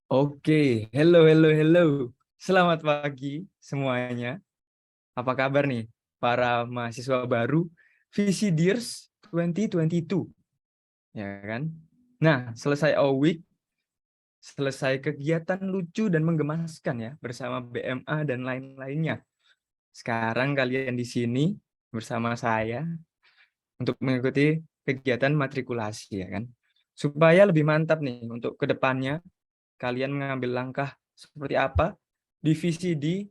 Oke, hello. Selamat pagi semuanya. Apa kabar nih para mahasiswa baru Visiteers 2022, ya kan? Nah, selesai week, selesai kegiatan lucu dan menggemaskan ya bersama BMA dan lain-lainnya. Sekarang kalian di sini bersama saya untuk mengikuti kegiatan matrikulasi ya kan. Supaya lebih mantap nih untuk kedepannya kalian mengambil langkah seperti apa di VCD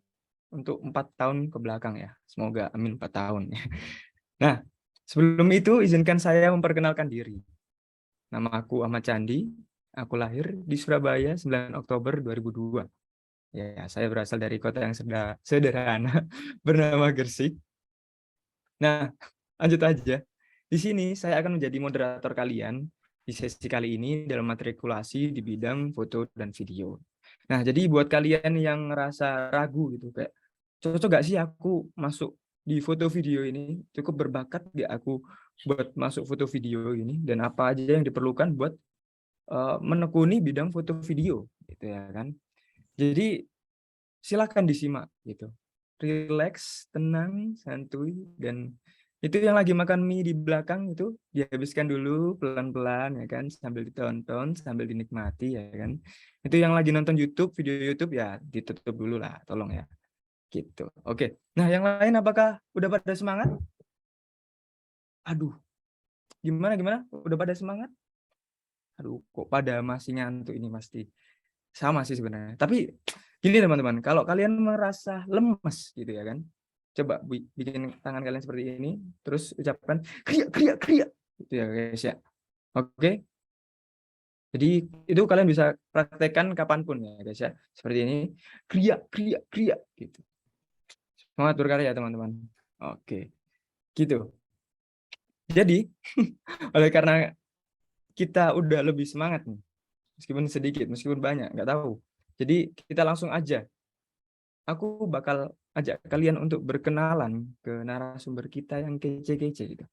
untuk 4 tahun ke belakang ya. Semoga amin 4 tahun. Nah, sebelum itu izinkan saya memperkenalkan diri. Nama aku Ahmad Candi. Aku lahir di Surabaya 9 Oktober 2002. Ya, saya berasal dari kota yang sederhana bernama Gresik. Nah, lanjut aja. Di sini saya akan menjadi moderator kalian di sesi kali ini dalam matrikulasi di bidang foto dan video. Nah, jadi buat kalian yang ngerasa ragu gitu, kayak cocok gak sih aku masuk di foto video ini? Cukup berbakat gak aku buat masuk foto video ini? Dan apa aja yang diperlukan buat menekuni bidang foto video, gitu ya kan? Jadi silakan disimak gitu. Relax, tenang, santuy, dan itu yang lagi makan mie di belakang itu dihabiskan dulu pelan-pelan ya kan, sambil ditonton, sambil dinikmati ya kan. Itu yang lagi nonton YouTube, video YouTube ya ditutup dulu lah, tolong ya. Gitu. Oke. Nah, yang lain apakah udah pada semangat? Aduh, gimana? Udah pada semangat? Aduh, kok pada masih ngantuk ini pasti. Sama sih sebenarnya. Tapi gini teman-teman, kalau kalian merasa lemes gitu ya kan, coba bikin tangan kalian seperti ini, terus ucapkan kriak gitu ya guys ya. Oke. Jadi itu kalian bisa praktekkan kapanpun ya guys ya. Seperti ini, kriak gitu. Semangat berkarya teman-teman. Oke. Gitu. Jadi oleh karena kita udah lebih semangat nih, meskipun sedikit, meskipun banyak, nggak tahu. Jadi kita langsung aja. Aku bakal ajak kalian untuk berkenalan ke narasumber kita yang kece-kece gitu.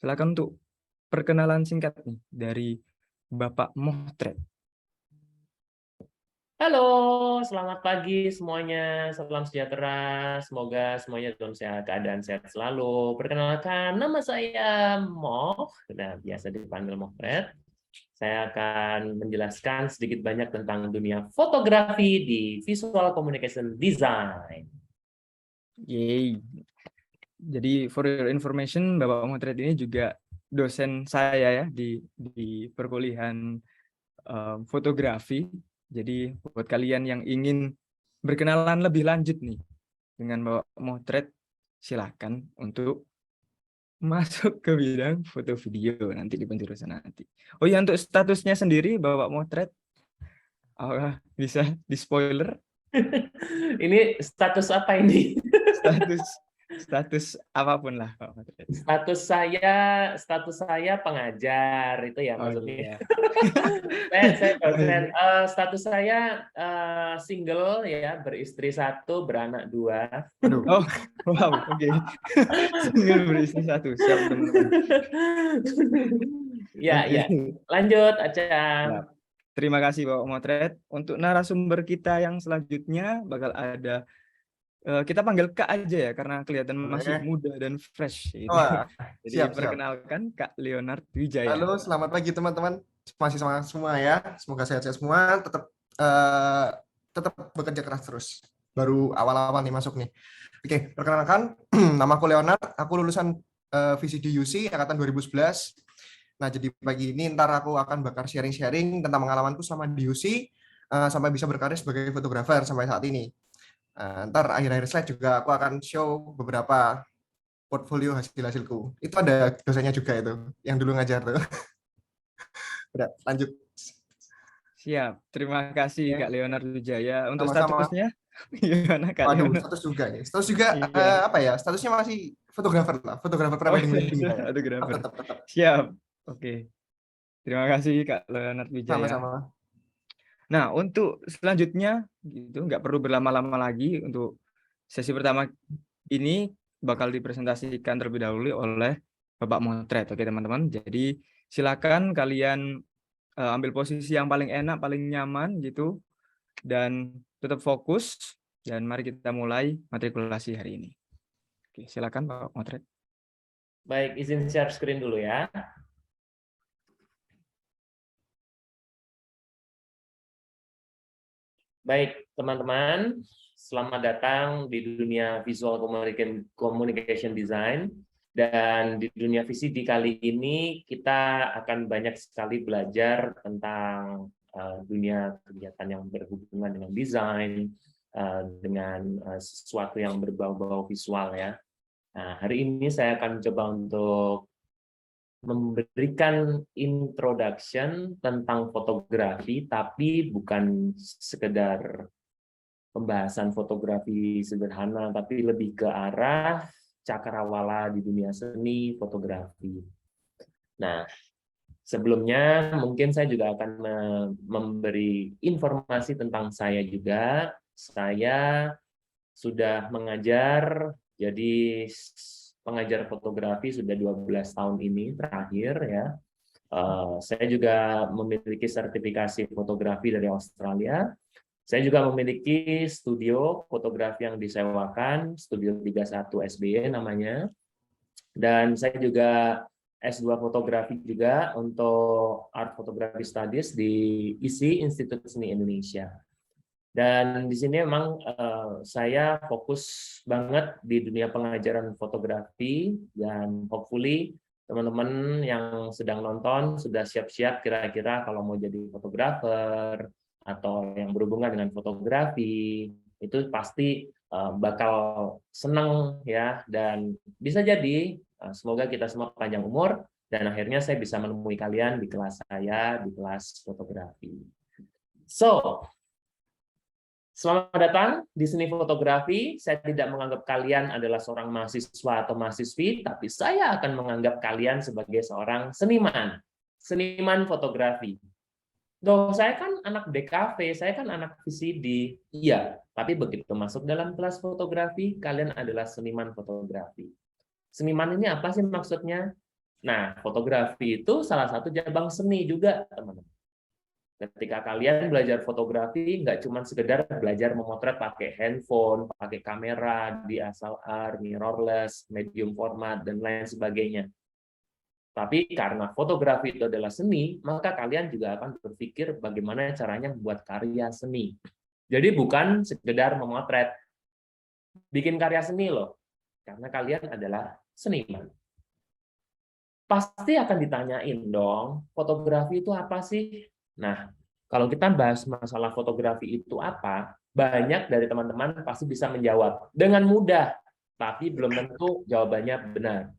Silakan untuk perkenalan singkat nih dari Bapak Mohtred. Halo, selamat pagi semuanya. Salam sejahtera. Semoga semuanya dalam keadaan sehat selalu. Perkenalkan, nama saya Moh, biasa dipanggil Mohred. Saya akan menjelaskan sedikit banyak tentang dunia fotografi di Visual Communication Design. Yeay. Jadi for your information, Bapak Mohtred ini juga dosen saya ya di perkuliahan fotografi. Jadi buat kalian yang ingin berkenalan lebih lanjut nih dengan Bapak Mohtred, silakan untuk masuk ke bidang foto video nanti di penjurusan nanti. Oh ya, untuk statusnya sendiri Bapak Mohtred, bisa di spoiler Ini status apa ini? status status apapun lah Pak Mohtred. Status saya pengajar itu ya Oh maksudnya. iya. Saya Oh dosen. iya. Status saya single ya, beristri satu, beranak dua. Aduh. Oh, wow, oke. Single beristri satu. Siap teman-teman. Ya, Oke. ya. Lanjut, Aca. Siap. Terima kasih Bapak Motret. Untuk narasumber kita yang selanjutnya bakal ada, kita panggil Kak aja ya karena kelihatan masih Boleh. muda dan fresh gitu. Wah, Jadi siap. perkenalkan Kak Leonard Wijaya. Halo, selamat pagi teman-teman. Masih semangat semua ya. Semoga sehat-sehat semua. Eh, tetap bekerja keras terus. Baru awal-awal nih masuk nih. Oke, perkenalkan, nama aku Leonard. Aku lulusan VCD UC angkatan 2011. Nah, jadi pagi ini ntar aku akan bakar sharing-sharing tentang pengalamanku selama di UC sampai bisa berkarir sebagai fotografer sampai saat ini. Ntar akhir-akhir slide juga aku akan show beberapa portfolio hasil-hasilku. Itu ada dosennya juga itu, yang dulu ngajar tuh. Udah, lanjut. Siap. Terima kasih Ya, Kak Leonard Wijaya. Untuk sama-sama. statusnya gimana Kak Waduh, Leonard? status juga nih. Status juga Iya. apa ya? Statusnya masih fotografer lah, fotografer Oh pre-wedding wedding iya, saya. fotografer. Tetap. Siap. Oke. Terima kasih Kak Leonard Wijaya. Sama-sama. Nah, untuk selanjutnya gitu, nggak perlu berlama-lama lagi. Untuk sesi pertama ini bakal dipresentasikan terlebih dahulu oleh Bapak Motret. Oke teman-teman, jadi silakan kalian ambil posisi yang paling enak, paling nyaman gitu. dan tetap fokus, dan mari kita mulai matrikulasi hari ini. Oke, silakan Pak Motret. Baik, izin share screen dulu ya. Baik, teman-teman, selamat datang di dunia Visual Communication Design. Dan di dunia VCD kali ini kita akan banyak sekali belajar tentang dunia kegiatan yang berhubungan dengan desain, dengan sesuatu yang berbau-bau visual ya. Nah, hari ini saya akan coba untuk memberikan introduction tentang fotografi, tapi bukan sekedar pembahasan fotografi sederhana, tapi lebih ke arah cakrawala di dunia seni fotografi. Nah, sebelumnya mungkin saya juga akan memberi informasi tentang saya juga. Saya sudah mengajar, jadi pengajar fotografi sudah 12 tahun ini terakhir ya. Saya juga memiliki sertifikasi fotografi dari Australia. Saya juga memiliki studio fotografi yang disewakan, Studio 31 SBY namanya. Dan saya juga S2 fotografi juga untuk Art Photography Studies di ISI, Institut Seni Indonesia. Dan di sini memang saya fokus banget di dunia pengajaran fotografi, dan hopefully teman-teman yang sedang nonton sudah siap-siap kira-kira kalau mau jadi fotografer atau yang berhubungan dengan fotografi, itu pasti bakal senang ya, dan bisa jadi semoga kita semua panjang umur dan akhirnya saya bisa menemui kalian di kelas saya, di kelas fotografi. So, selamat datang di Seni Fotografi. Saya tidak menganggap kalian adalah seorang mahasiswa atau mahasiswi, tapi saya akan menganggap kalian sebagai seorang seniman, seniman fotografi. Loh, saya kan anak DKV, saya kan anak VCD. Iya, tapi begitu masuk dalam kelas fotografi, kalian adalah seniman fotografi. Seniman ini apa sih maksudnya? Nah, fotografi itu salah satu cabang seni juga, teman-teman. Ketika kalian belajar fotografi, nggak cuma sekedar belajar memotret pakai handphone, pakai kamera, DSLR, mirrorless, medium format, dan lain sebagainya. Tapi karena fotografi itu adalah seni, maka kalian juga akan berpikir bagaimana caranya membuat karya seni. Jadi bukan sekedar memotret, bikin karya seni loh, karena kalian adalah seniman. Pasti akan ditanyain dong, fotografi itu apa sih? Nah, kalau kita bahas masalah fotografi itu apa, banyak dari teman-teman pasti bisa menjawab dengan mudah, tapi belum tentu jawabannya benar.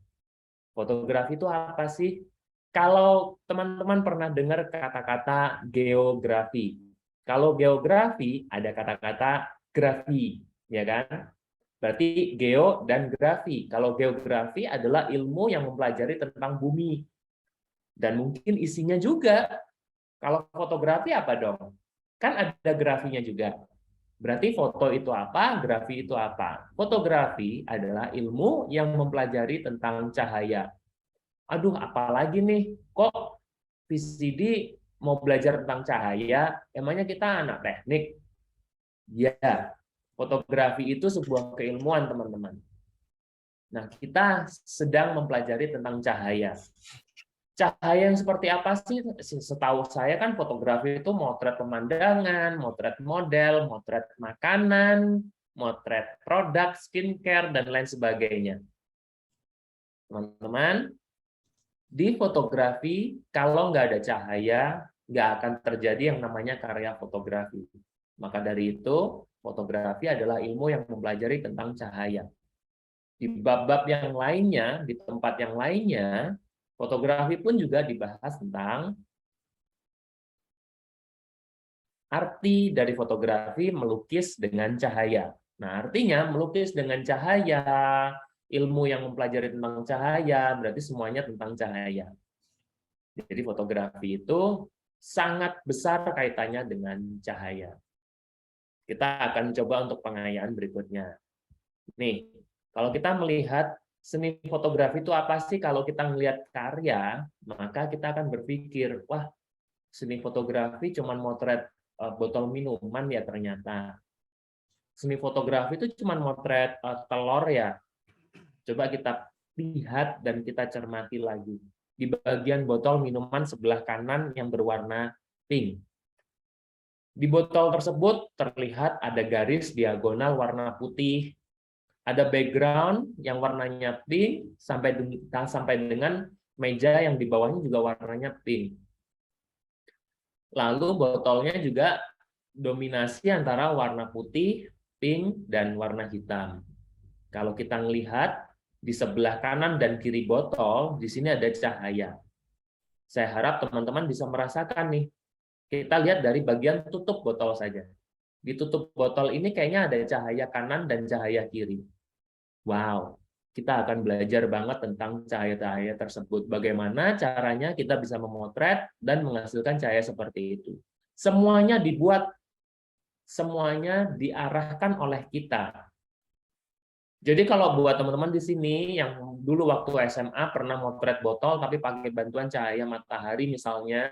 Fotografi itu apa sih? Kalau teman-teman pernah dengar kata-kata geografi. Kalau geografi ada kata-kata grafi, ya kan? Berarti geo dan grafi. Kalau geografi adalah ilmu yang mempelajari tentang bumi. Dan mungkin isinya juga. Kalau fotografi apa dong? Kan ada grafinya juga. Berarti foto itu apa, grafi itu apa? Fotografi adalah ilmu yang mempelajari tentang cahaya. Aduh, apalagi nih, kok VCD mau belajar tentang cahaya, emangnya kita anak teknik? Ya, fotografi itu sebuah keilmuan, teman-teman. Nah, kita sedang mempelajari tentang cahaya. Cahaya yang seperti apa sih? Setahu saya kan fotografi itu motret pemandangan, motret model, motret makanan, motret produk, skincare, dan lain sebagainya. Teman-teman, di fotografi, kalau nggak ada cahaya, nggak akan terjadi yang namanya karya fotografi. Maka dari itu, fotografi adalah ilmu yang mempelajari tentang cahaya. Di bab-bab yang lainnya, di tempat yang lainnya, fotografi pun juga dibahas tentang arti dari fotografi melukis dengan cahaya. Nah, artinya melukis dengan cahaya, ilmu yang mempelajari tentang cahaya, berarti semuanya tentang cahaya. Jadi fotografi itu sangat besar kaitannya dengan cahaya. Kita akan coba untuk pengayaan berikutnya. Nih, kalau kita melihat seni fotografi itu apa sih? Kalau kita melihat karya, maka kita akan berpikir, wah, seni fotografi cuma motret botol minuman ya ternyata. Seni fotografi itu cuma motret telur ya. Coba kita lihat dan kita cermati lagi. Di bagian botol minuman sebelah kanan yang berwarna pink. Di botol tersebut terlihat ada garis diagonal warna putih, ada background yang warnanya pink sampai dengan meja yang di bawahnya juga warnanya pink. Lalu botolnya juga dominasi antara warna putih, pink, dan warna hitam. Kalau kita melihat di sebelah kanan dan kiri botol, di sini ada cahaya. Saya harap teman-teman bisa merasakan nih. Kita lihat dari bagian tutup botol saja. Di tutup botol ini kayaknya ada cahaya kanan dan cahaya kiri. Wow, kita akan belajar banget tentang cahaya-cahaya tersebut. Bagaimana caranya kita bisa memotret dan menghasilkan cahaya seperti itu. Semuanya diarahkan oleh kita. Jadi kalau buat teman-teman di sini yang dulu waktu SMA pernah motret botol tapi pakai bantuan cahaya matahari misalnya,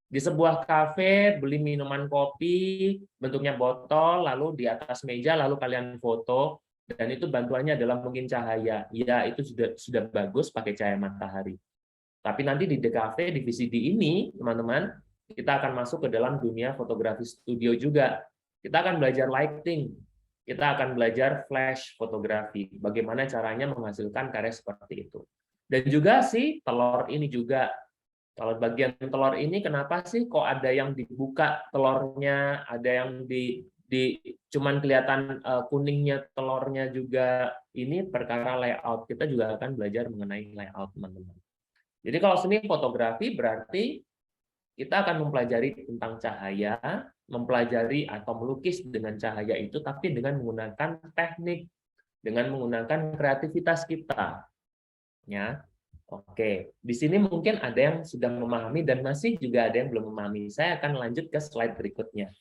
di sebuah kafe beli minuman kopi bentuknya botol, lalu di atas meja lalu kalian foto, dan itu bantuannya adalah mungkin cahaya. Ya, itu sudah bagus pakai cahaya matahari. Tapi nanti di DKV, di VCD ini, teman-teman, kita akan masuk ke dalam dunia fotografi studio juga. Kita akan belajar lighting, kita akan belajar flash fotografi, bagaimana caranya menghasilkan karya seperti itu. Dan juga sih telur ini juga, kalau bagian telur ini kenapa sih kok ada yang dibuka telurnya, ada yang cuman kelihatan kuningnya telurnya juga. Ini perkara layout, kita juga akan belajar mengenai layout, teman-teman. Jadi kalau seni fotografi berarti kita akan mempelajari tentang cahaya, mempelajari atau melukis dengan cahaya itu, tapi dengan menggunakan teknik, dengan menggunakan kreativitas kita. Ya, oke. Di sini mungkin ada yang sudah memahami dan masih juga ada yang belum memahami. Saya akan lanjut ke slide berikutnya.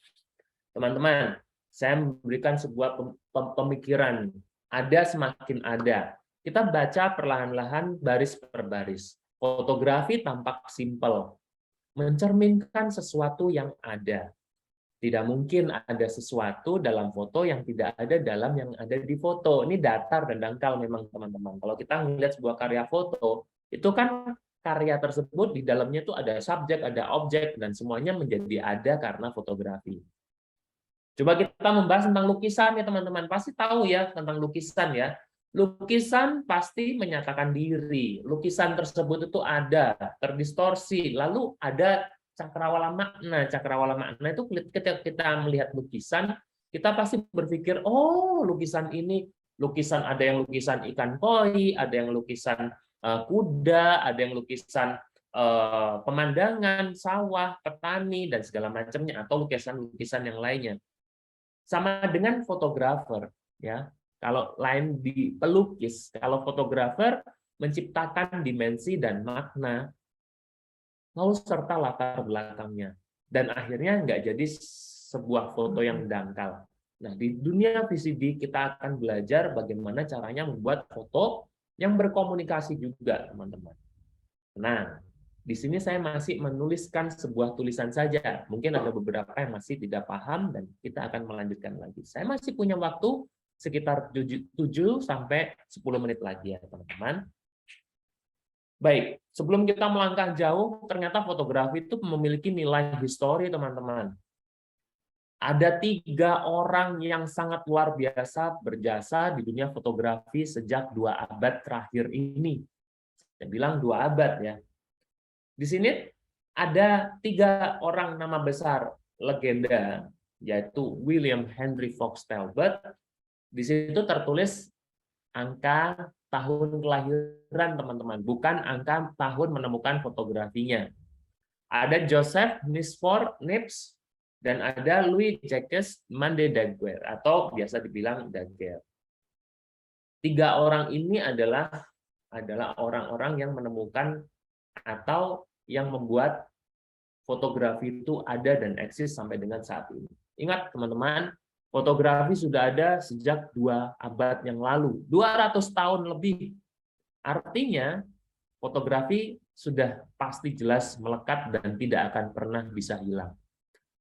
Teman-teman, saya memberikan sebuah pemikiran. Ada semakin ada. Kita baca perlahan-lahan baris per baris. Fotografi tampak simpel, mencerminkan sesuatu yang ada. Tidak mungkin ada sesuatu dalam foto yang tidak ada dalam yang ada di foto. Ini datar dan dangkal memang, teman-teman. Kalau kita melihat sebuah karya foto, itu kan karya tersebut di dalamnya itu ada subjek, ada objek, dan semuanya menjadi ada karena fotografi. Coba kita membahas tentang lukisan ya, teman-teman. Pasti tahu ya tentang lukisan ya. Lukisan pasti menyatakan diri. Lukisan tersebut itu ada, terdistorsi. Lalu ada cakrawala makna. Cakrawala makna itu ketika kita melihat lukisan, kita pasti berpikir, oh lukisan ini, lukisan ada yang lukisan ikan koi, ada yang lukisan kuda, ada yang lukisan pemandangan, sawah, petani, dan segala macamnya, atau lukisan-lukisan yang lainnya. Sama dengan fotografer, ya. Kalau lain di pelukis, kalau fotografer menciptakan dimensi dan makna, lalu serta latar belakangnya, dan akhirnya nggak jadi sebuah foto yang dangkal. Nah, di dunia VCD kita akan belajar bagaimana caranya membuat foto yang berkomunikasi juga, teman-teman. Nah, di sini saya masih menuliskan sebuah tulisan saja. Mungkin ada beberapa yang masih tidak paham dan kita akan melanjutkan lagi. Saya masih punya waktu sekitar 7 sampai 10 menit lagi ya, teman-teman. Baik, sebelum kita melangkah jauh, ternyata fotografi itu memiliki nilai histori, teman-teman. Ada 3 orang yang sangat luar biasa berjasa di dunia fotografi sejak 2 abad terakhir ini. Saya bilang 2 abad ya. Di sini ada 3 orang nama besar legenda, yaitu William Henry Fox Talbot. Di situ tertulis angka tahun kelahiran, teman-teman, bukan angka tahun menemukan fotografinya. Ada Joseph Nisfor Nips dan ada Louis Jacques Mande Daguerre, atau biasa dibilang Daguerre. 3 orang ini adalah orang-orang yang menemukan atau yang membuat fotografi itu ada dan eksis sampai dengan saat ini. Ingat, teman-teman, fotografi sudah ada sejak 2 abad yang lalu, 200 tahun lebih. Artinya, fotografi sudah pasti jelas melekat dan tidak akan pernah bisa hilang.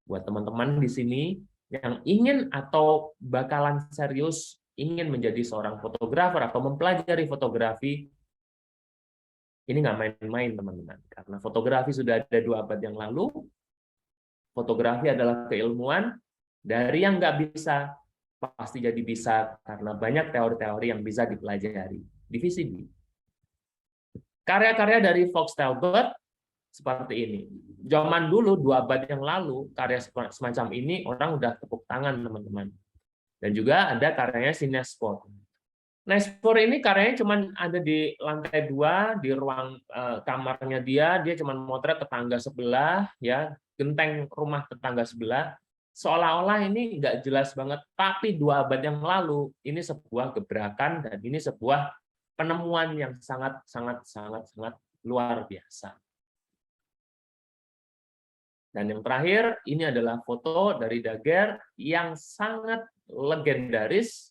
Buat teman-teman di sini yang ingin atau bakalan serius ingin menjadi seorang fotografer atau mempelajari fotografi, ini nggak main-main teman-teman. Karena fotografi sudah ada 2 abad yang lalu, fotografi adalah keilmuan, dari yang nggak bisa, pasti jadi bisa, karena banyak teori-teori yang bisa dipelajari di VCD. Karya-karya dari Fox Talbot seperti ini. Zaman dulu, 2 abad yang lalu, karya semacam ini orang udah tepuk tangan, teman-teman. Dan juga ada karyanya si Nespor. Nespor ini karyanya cuma ada di lantai 2, di ruang kamarnya dia cuma motret tetangga sebelah, ya, genteng rumah tetangga sebelah. Seolah-olah ini nggak jelas banget, tapi 2 abad yang lalu, ini sebuah gebrakan dan ini sebuah penemuan yang sangat luar biasa. Dan yang terakhir, ini adalah foto dari Daguerre yang sangat legendaris,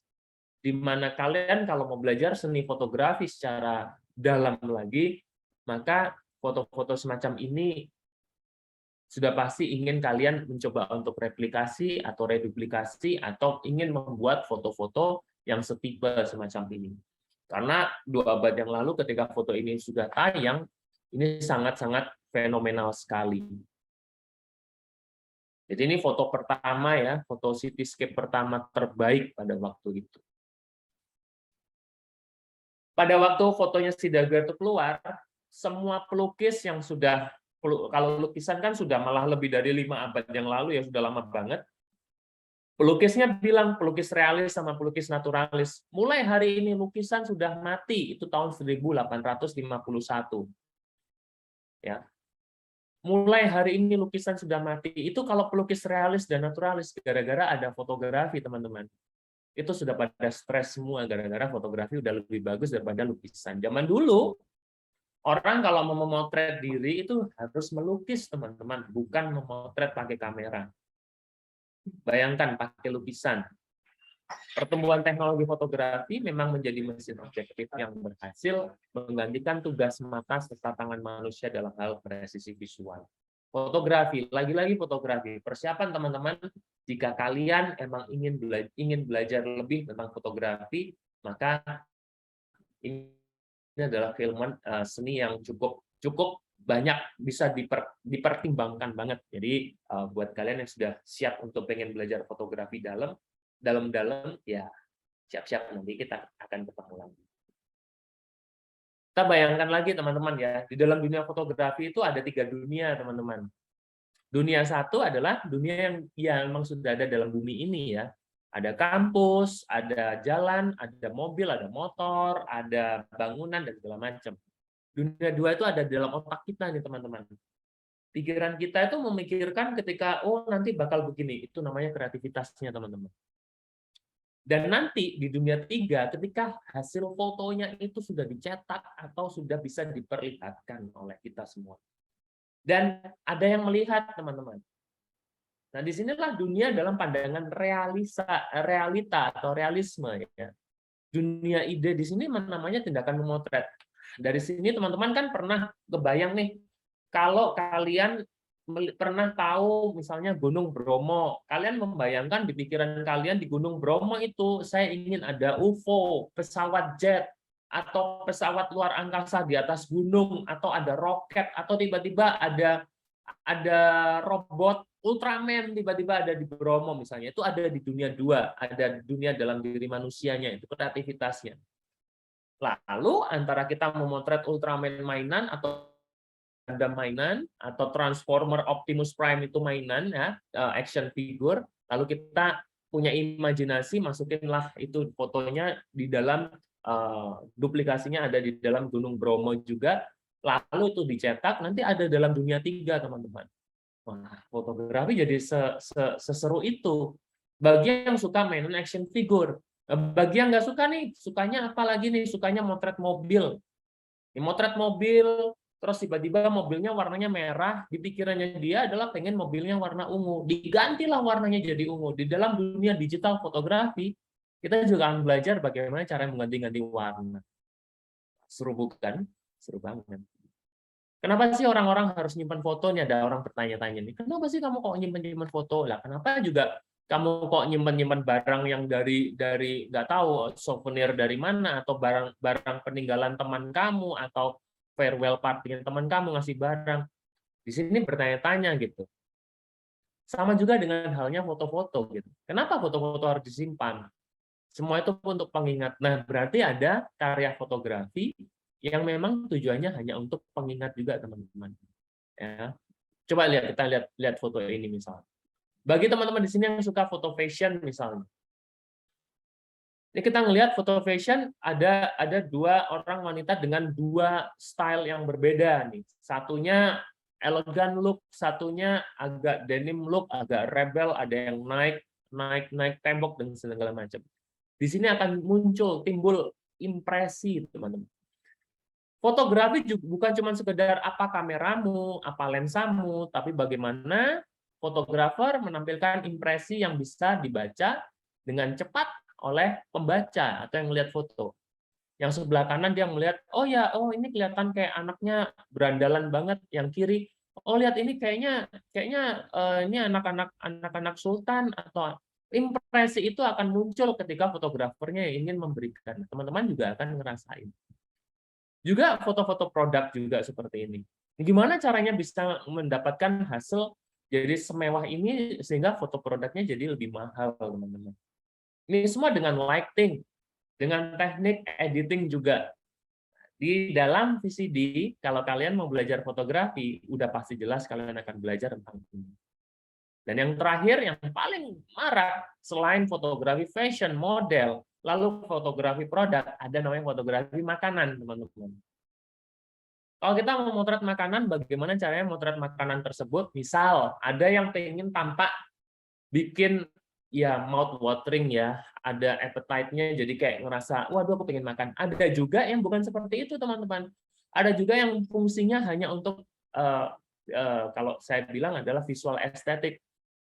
di mana kalian kalau mau belajar seni fotografi secara dalam lagi, maka foto-foto semacam ini sudah pasti ingin kalian mencoba untuk replikasi atau reduplikasi atau ingin membuat foto-foto yang setipe semacam ini. Karena 2 abad yang lalu ketika foto ini sudah tayang, ini sangat-sangat fenomenal sekali. Jadi ini foto pertama ya, foto cityscape pertama terbaik pada waktu itu. Pada waktu fotonya si Daguerre itu keluar, semua pelukis yang sudah, kalau lukisan kan sudah malah lebih dari 5 abad yang lalu ya, sudah lama banget. Pelukisnya bilang, pelukis realis sama pelukis naturalis, mulai hari ini lukisan sudah mati, itu tahun 1851. Ya. Mulai hari ini lukisan sudah mati. Itu kalau pelukis realis dan naturalis, gara-gara ada fotografi, teman-teman. Itu sudah pada stres semua, gara-gara fotografi udah lebih bagus daripada lukisan. Zaman dulu, orang kalau mau memotret diri itu harus melukis, teman-teman, bukan memotret pakai kamera. Bayangkan pakai lukisan. Pertumbuhan teknologi fotografi memang menjadi mesin objektif yang berhasil menggantikan tugas mata serta tangan manusia dalam hal presisi visual. Fotografi, lagi-lagi fotografi. Persiapan teman-teman, jika kalian emang ingin belajar lebih tentang fotografi, maka ini adalah keilmuan seni yang cukup banyak bisa dipertimbangkan banget. Jadi buat kalian yang sudah siap untuk pengen belajar fotografi dalam ya siap-siap, nanti kita akan ketemu lagi. Kita bayangkan lagi teman-teman ya, di dalam dunia fotografi itu ada 3 dunia teman-teman. Dunia satu adalah dunia yang memang sudah ada dalam bumi ini ya. Ada kampus, ada jalan, ada mobil, ada motor, ada bangunan dan segala macam. Dunia 2 itu ada di dalam otak kita nih teman-teman. Pikiran kita itu memikirkan ketika nanti bakal begini, itu namanya kreativitasnya teman-teman. Dan nanti di dunia 3, ketika hasil fotonya itu sudah dicetak atau sudah bisa diperlihatkan oleh kita semua. Dan ada yang melihat, teman-teman. Nah, disinilah dunia dalam pandangan realita atau realisme. Ya. Dunia ide di sini namanya tindakan memotret. Dari sini teman-teman kan pernah kebayang nih, kalau kalian pernah tahu misalnya Gunung Bromo, kalian membayangkan di pikiran kalian di Gunung Bromo itu saya ingin ada UFO, pesawat jet, atau pesawat luar angkasa di atas gunung, atau ada roket, atau tiba-tiba ada robot Ultraman tiba-tiba ada di Bromo misalnya. Itu ada di dunia 2, ada dunia dalam diri manusianya, itu kreativitasnya. Lalu antara kita memotret Ultraman mainan atau ada mainan atau Transformer Optimus Prime itu mainan ya, action figure, lalu kita punya imajinasi, masukinlah itu fotonya di dalam duplikasinya ada di dalam Gunung Bromo juga, lalu itu dicetak, nanti ada dalam dunia 3 teman-teman. Wah, fotografi jadi seseru itu. Bagi yang suka mainan action figure, bagi yang nggak suka nih, sukanya apa lagi nih? Sukanya motret mobil. Motret mobil, terus tiba-tiba mobilnya warnanya merah, di pikirannya dia adalah pengen mobilnya warna ungu. Digantilah warnanya jadi ungu. Di dalam dunia digital fotografi, kita juga akan belajar bagaimana cara mengganti-ganti warna. Seru bukan? Seru banget. Kenapa sih orang-orang harus nyimpan foto? Nih ada orang bertanya-tanya nih, kenapa sih kamu kok nyimpan foto? Lah kenapa juga kamu kok nyimpan barang yang dari nggak tahu souvenir dari mana, atau barang peninggalan teman kamu, atau farewell party teman kamu ngasih barang. Di sini bertanya-tanya gitu. Sama juga dengan halnya foto-foto gitu. Kenapa foto-foto harus disimpan? Semua itu untuk pengingat. Nah, berarti ada karya fotografi yang memang tujuannya hanya untuk pengingat juga, teman-teman. Ya. Coba kita lihat foto ini misalnya. Bagi teman-teman di sini yang suka foto fashion misalnya. Ini kita ngelihat foto fashion, ada dua orang wanita dengan dua style yang berbeda nih. Satunya elegan look, satunya agak denim look, agak rebel, ada yang naik tembok dan segala macam. Di sini akan timbul impresi, teman-teman. Fotografi juga bukan cuma sekedar apa kameramu, apa lensamu, tapi bagaimana fotografer menampilkan impresi yang bisa dibaca dengan cepat oleh pembaca atau yang melihat foto. Yang sebelah kanan dia melihat, oh ini kelihatan kayak anaknya berandalan banget. Yang kiri, oh lihat ini kayaknya ini anak-anak sultan, atau impresi itu akan muncul ketika fotografernya ingin memberikan. Teman-teman juga akan ngerasain. Juga foto-foto produk juga seperti ini. Gimana caranya bisa mendapatkan hasil jadi semewah ini sehingga foto produknya jadi lebih mahal, teman-teman. Ini semua dengan lighting, dengan teknik editing juga. Di dalam VCD, kalau kalian mau belajar fotografi, udah pasti jelas kalian akan belajar tentang ini. Dan yang terakhir, yang paling marak, selain fotografi fashion, model, lalu fotografi produk, ada namanya fotografi makanan, teman-teman. Kalau kita mau motret makanan, bagaimana caranya motret makanan tersebut? Misal, ada yang pengen tampak bikin ya mouth watering ya, ada appetite-nya, jadi kayak ngerasa, waduh aku pengen makan. Ada juga yang bukan seperti itu, teman-teman. Ada juga yang fungsinya hanya untuk, kalau saya bilang adalah visual estetik.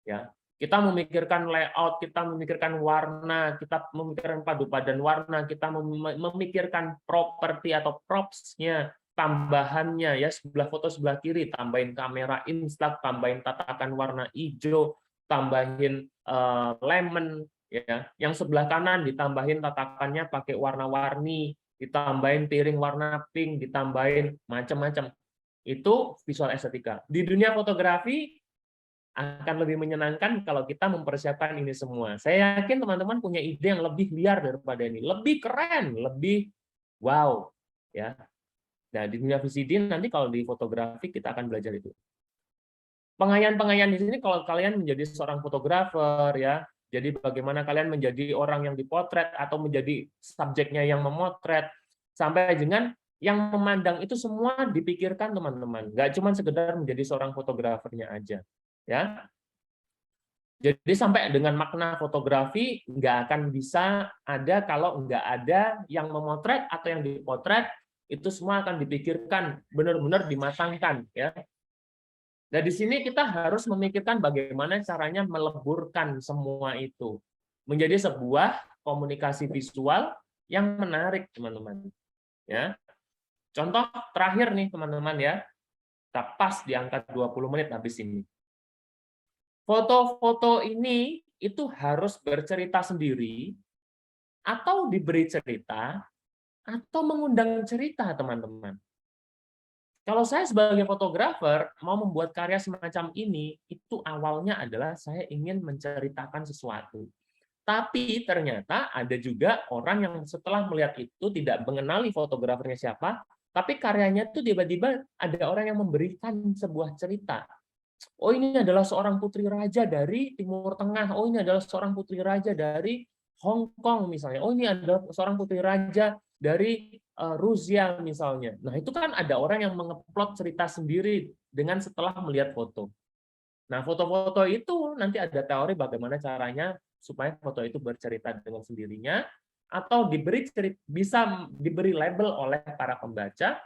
Ya, kita memikirkan layout, kita memikirkan warna, kita memikirkan padu padan warna, kita memikirkan properti atau props-nya, tambahannya ya, sebelah foto sebelah kiri tambahin kamera Instax, tambahin tatakan warna hijau, tambahin lemon ya. Yang sebelah kanan ditambahin tatakannya pakai warna-warni, ditambahin piring warna pink, ditambahin macam-macam. Itu visual estetika. Di dunia fotografi akan lebih menyenangkan kalau kita mempersiapkan ini semua. Saya yakin teman-teman punya ide yang lebih liar daripada ini, lebih keren, lebih wow, ya. Nah, di dunia VCD nanti kalau di fotografi kita akan belajar itu. Pengayaan-pengayaan di sini kalau kalian menjadi seorang fotografer ya, jadi bagaimana kalian menjadi orang yang dipotret atau menjadi subjeknya yang memotret, sampai dengan yang memandang itu semua dipikirkan, teman-teman. Nggak cuma sekedar menjadi seorang fotografernya aja. Ya, jadi sampai dengan makna fotografi nggak akan bisa ada kalau nggak ada yang memotret atau yang dipotret, itu semua akan dipikirkan, benar-benar dimatangkan. Ya. Nah, di sini kita harus memikirkan bagaimana caranya meleburkan semua itu menjadi sebuah komunikasi visual yang menarik, teman-teman. Ya. Contoh terakhir nih, teman-teman ya, kita pas di angka 20 menit habis ini. Foto-foto ini itu harus bercerita sendiri, atau diberi cerita, atau mengundang cerita, teman-teman. Kalau saya sebagai fotografer mau membuat karya semacam ini, itu awalnya adalah saya ingin menceritakan sesuatu. Tapi ternyata ada juga orang yang setelah melihat itu tidak mengenali fotografernya siapa, tapi karyanya itu tiba-tiba ada orang yang memberikan sebuah cerita. Oh, ini adalah seorang putri raja dari Timur Tengah. Oh, ini adalah seorang putri raja dari Hong Kong misalnya. Oh, ini adalah seorang putri raja dari Rusia misalnya. Nah, itu kan ada orang yang mengeplot cerita sendiri dengan setelah melihat foto. Nah, foto-foto itu nanti ada teori bagaimana caranya supaya foto itu bercerita dengan sendirinya, atau bisa diberi label oleh para pembaca,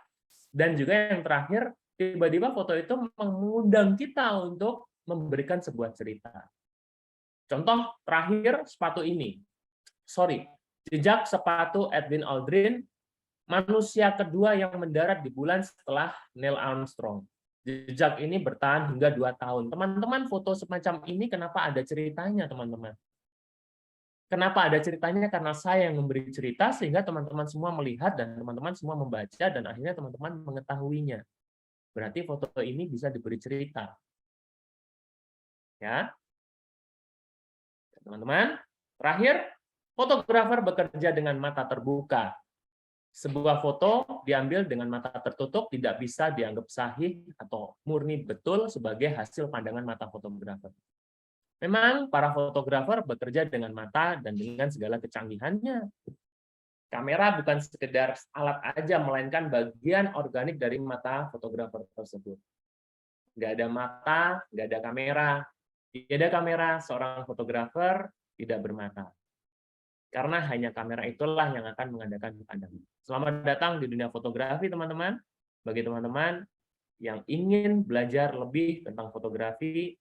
dan juga yang terakhir, tiba-tiba foto itu mengundang kita untuk memberikan sebuah cerita. Contoh terakhir, sepatu ini. Jejak sepatu Edwin Aldrin manusia kedua yang mendarat di bulan setelah Neil Armstrong. Jejak ini bertahan hingga 2 tahun. Teman-teman, foto semacam ini kenapa ada ceritanya, teman-teman? Kenapa ada ceritanya? Karena saya yang memberi cerita sehingga teman-teman semua melihat dan teman-teman semua membaca dan akhirnya teman-teman mengetahuinya. Berarti foto ini bisa diberi cerita. Ya. Teman-teman, terakhir, fotografer bekerja dengan mata terbuka. Sebuah foto diambil dengan mata tertutup tidak bisa dianggap sahih atau murni betul sebagai hasil pandangan mata fotografer. Memang para fotografer bekerja dengan mata dan dengan segala kecanggihannya. Kamera bukan sekedar alat aja, melainkan bagian organik dari mata fotografer tersebut. Nggak ada mata, nggak ada kamera. Tidak ada kamera, seorang fotografer tidak bermata. Karena hanya kamera itulah yang akan mengadakan pandangan. Selamat datang di dunia fotografi, teman-teman. Bagi teman-teman yang ingin belajar lebih tentang fotografi,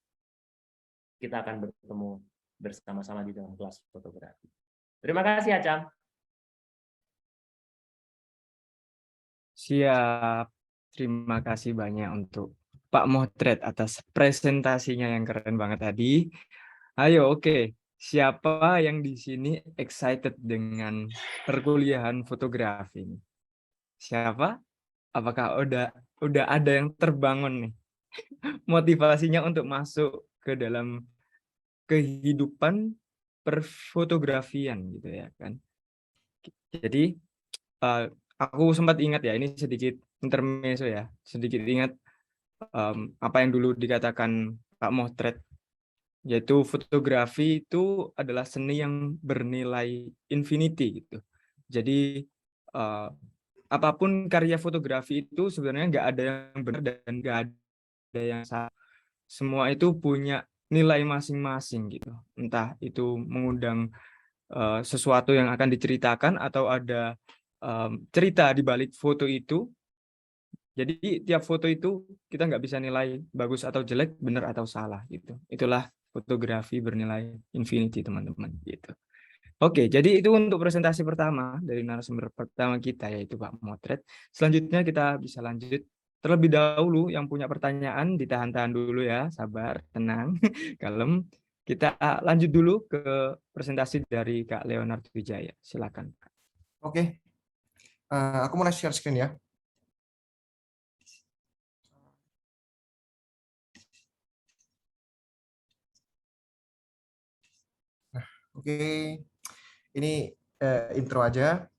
kita akan bertemu bersama-sama di dalam kelas fotografi. Terima kasih, Acam. Siap. Terima kasih banyak untuk Pak Motret atas presentasinya yang keren banget tadi. Ayo, oke. Siapa yang di sini excited dengan perkuliahan fotografi? Siapa? Apakah udah ada yang terbangun nih motivasinya untuk masuk ke dalam kehidupan perfotografian gitu ya kan? Jadi aku sempat ingat ya, ini sedikit intermezzo ya, sedikit ingat apa yang dulu dikatakan Pak Motret, yaitu fotografi itu adalah seni yang bernilai infinity gitu. Jadi apapun karya fotografi itu sebenarnya nggak ada yang benar dan nggak ada yang salah. Semua itu punya nilai masing-masing gitu. Entah itu mengundang sesuatu yang akan diceritakan atau ada cerita di balik foto itu. Jadi tiap foto itu kita nggak bisa nilai bagus atau jelek, benar atau salah gitu. Itulah fotografi bernilai infinity, teman-teman gitu. Oke, jadi itu untuk presentasi pertama dari narasumber pertama kita, yaitu Pak Motret. Selanjutnya kita bisa lanjut. Terlebih dahulu yang punya pertanyaan ditahan-tahan dulu ya, sabar, tenang, kalem. Kita lanjut dulu ke presentasi dari Kak Leonard Wijaya. Silakan. Oke, aku mau share screen ya. Nah, oke, ini intro aja.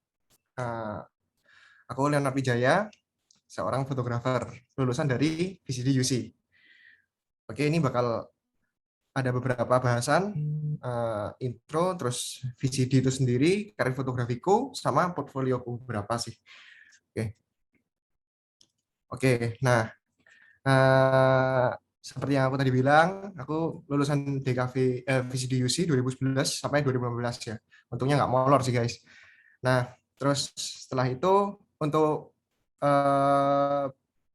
Aku Leonard Wijaya, seorang fotografer lulusan dari VCD UC. Oke, ini bakal ada beberapa bahasan, intro, terus VCD itu sendiri, karir fotografiku, sama portfolioku berapa sih. Oke, nah seperti yang aku tadi bilang, aku lulusan DKV VCD UC 2011 sampai 2015 ya. Untungnya nggak molor sih guys. Nah, terus setelah itu untuk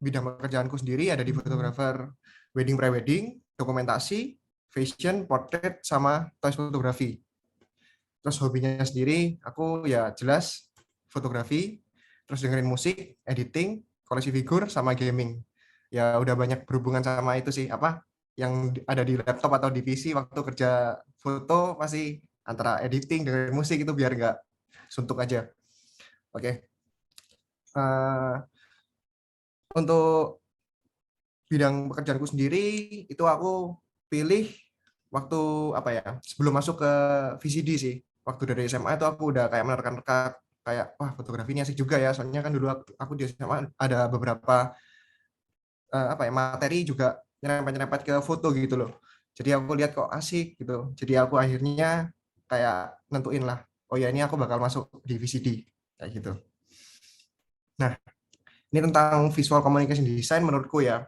bidang pekerjaanku sendiri ada di fotografer wedding pre-wedding, dokumentasi, fashion, portrait, sama toys fotografi. Terus hobinya sendiri, aku ya jelas fotografi, terus dengerin musik, editing, koleksi figur, sama gaming. Ya udah banyak berhubungan sama itu sih, apa yang ada di laptop atau di PC waktu kerja foto masih antara editing, dengerin musik itu biar nggak suntuk aja. Oke. Untuk bidang pekerjaanku sendiri itu aku pilih waktu apa ya, sebelum masuk ke VCD sih. Waktu dari SMA itu aku udah kayak menerka-nerka kayak wah fotografi ini asik juga ya, soalnya kan dulu aku di SMA ada beberapa apa ya, materi juga nyerempet-nyerempet ke foto gitu loh. Jadi aku lihat kok asik gitu. Jadi aku akhirnya kayak nentuin lah, oh ya ini aku bakal masuk di VCD kayak gitu. Nah, ini tentang visual communication design menurutku ya.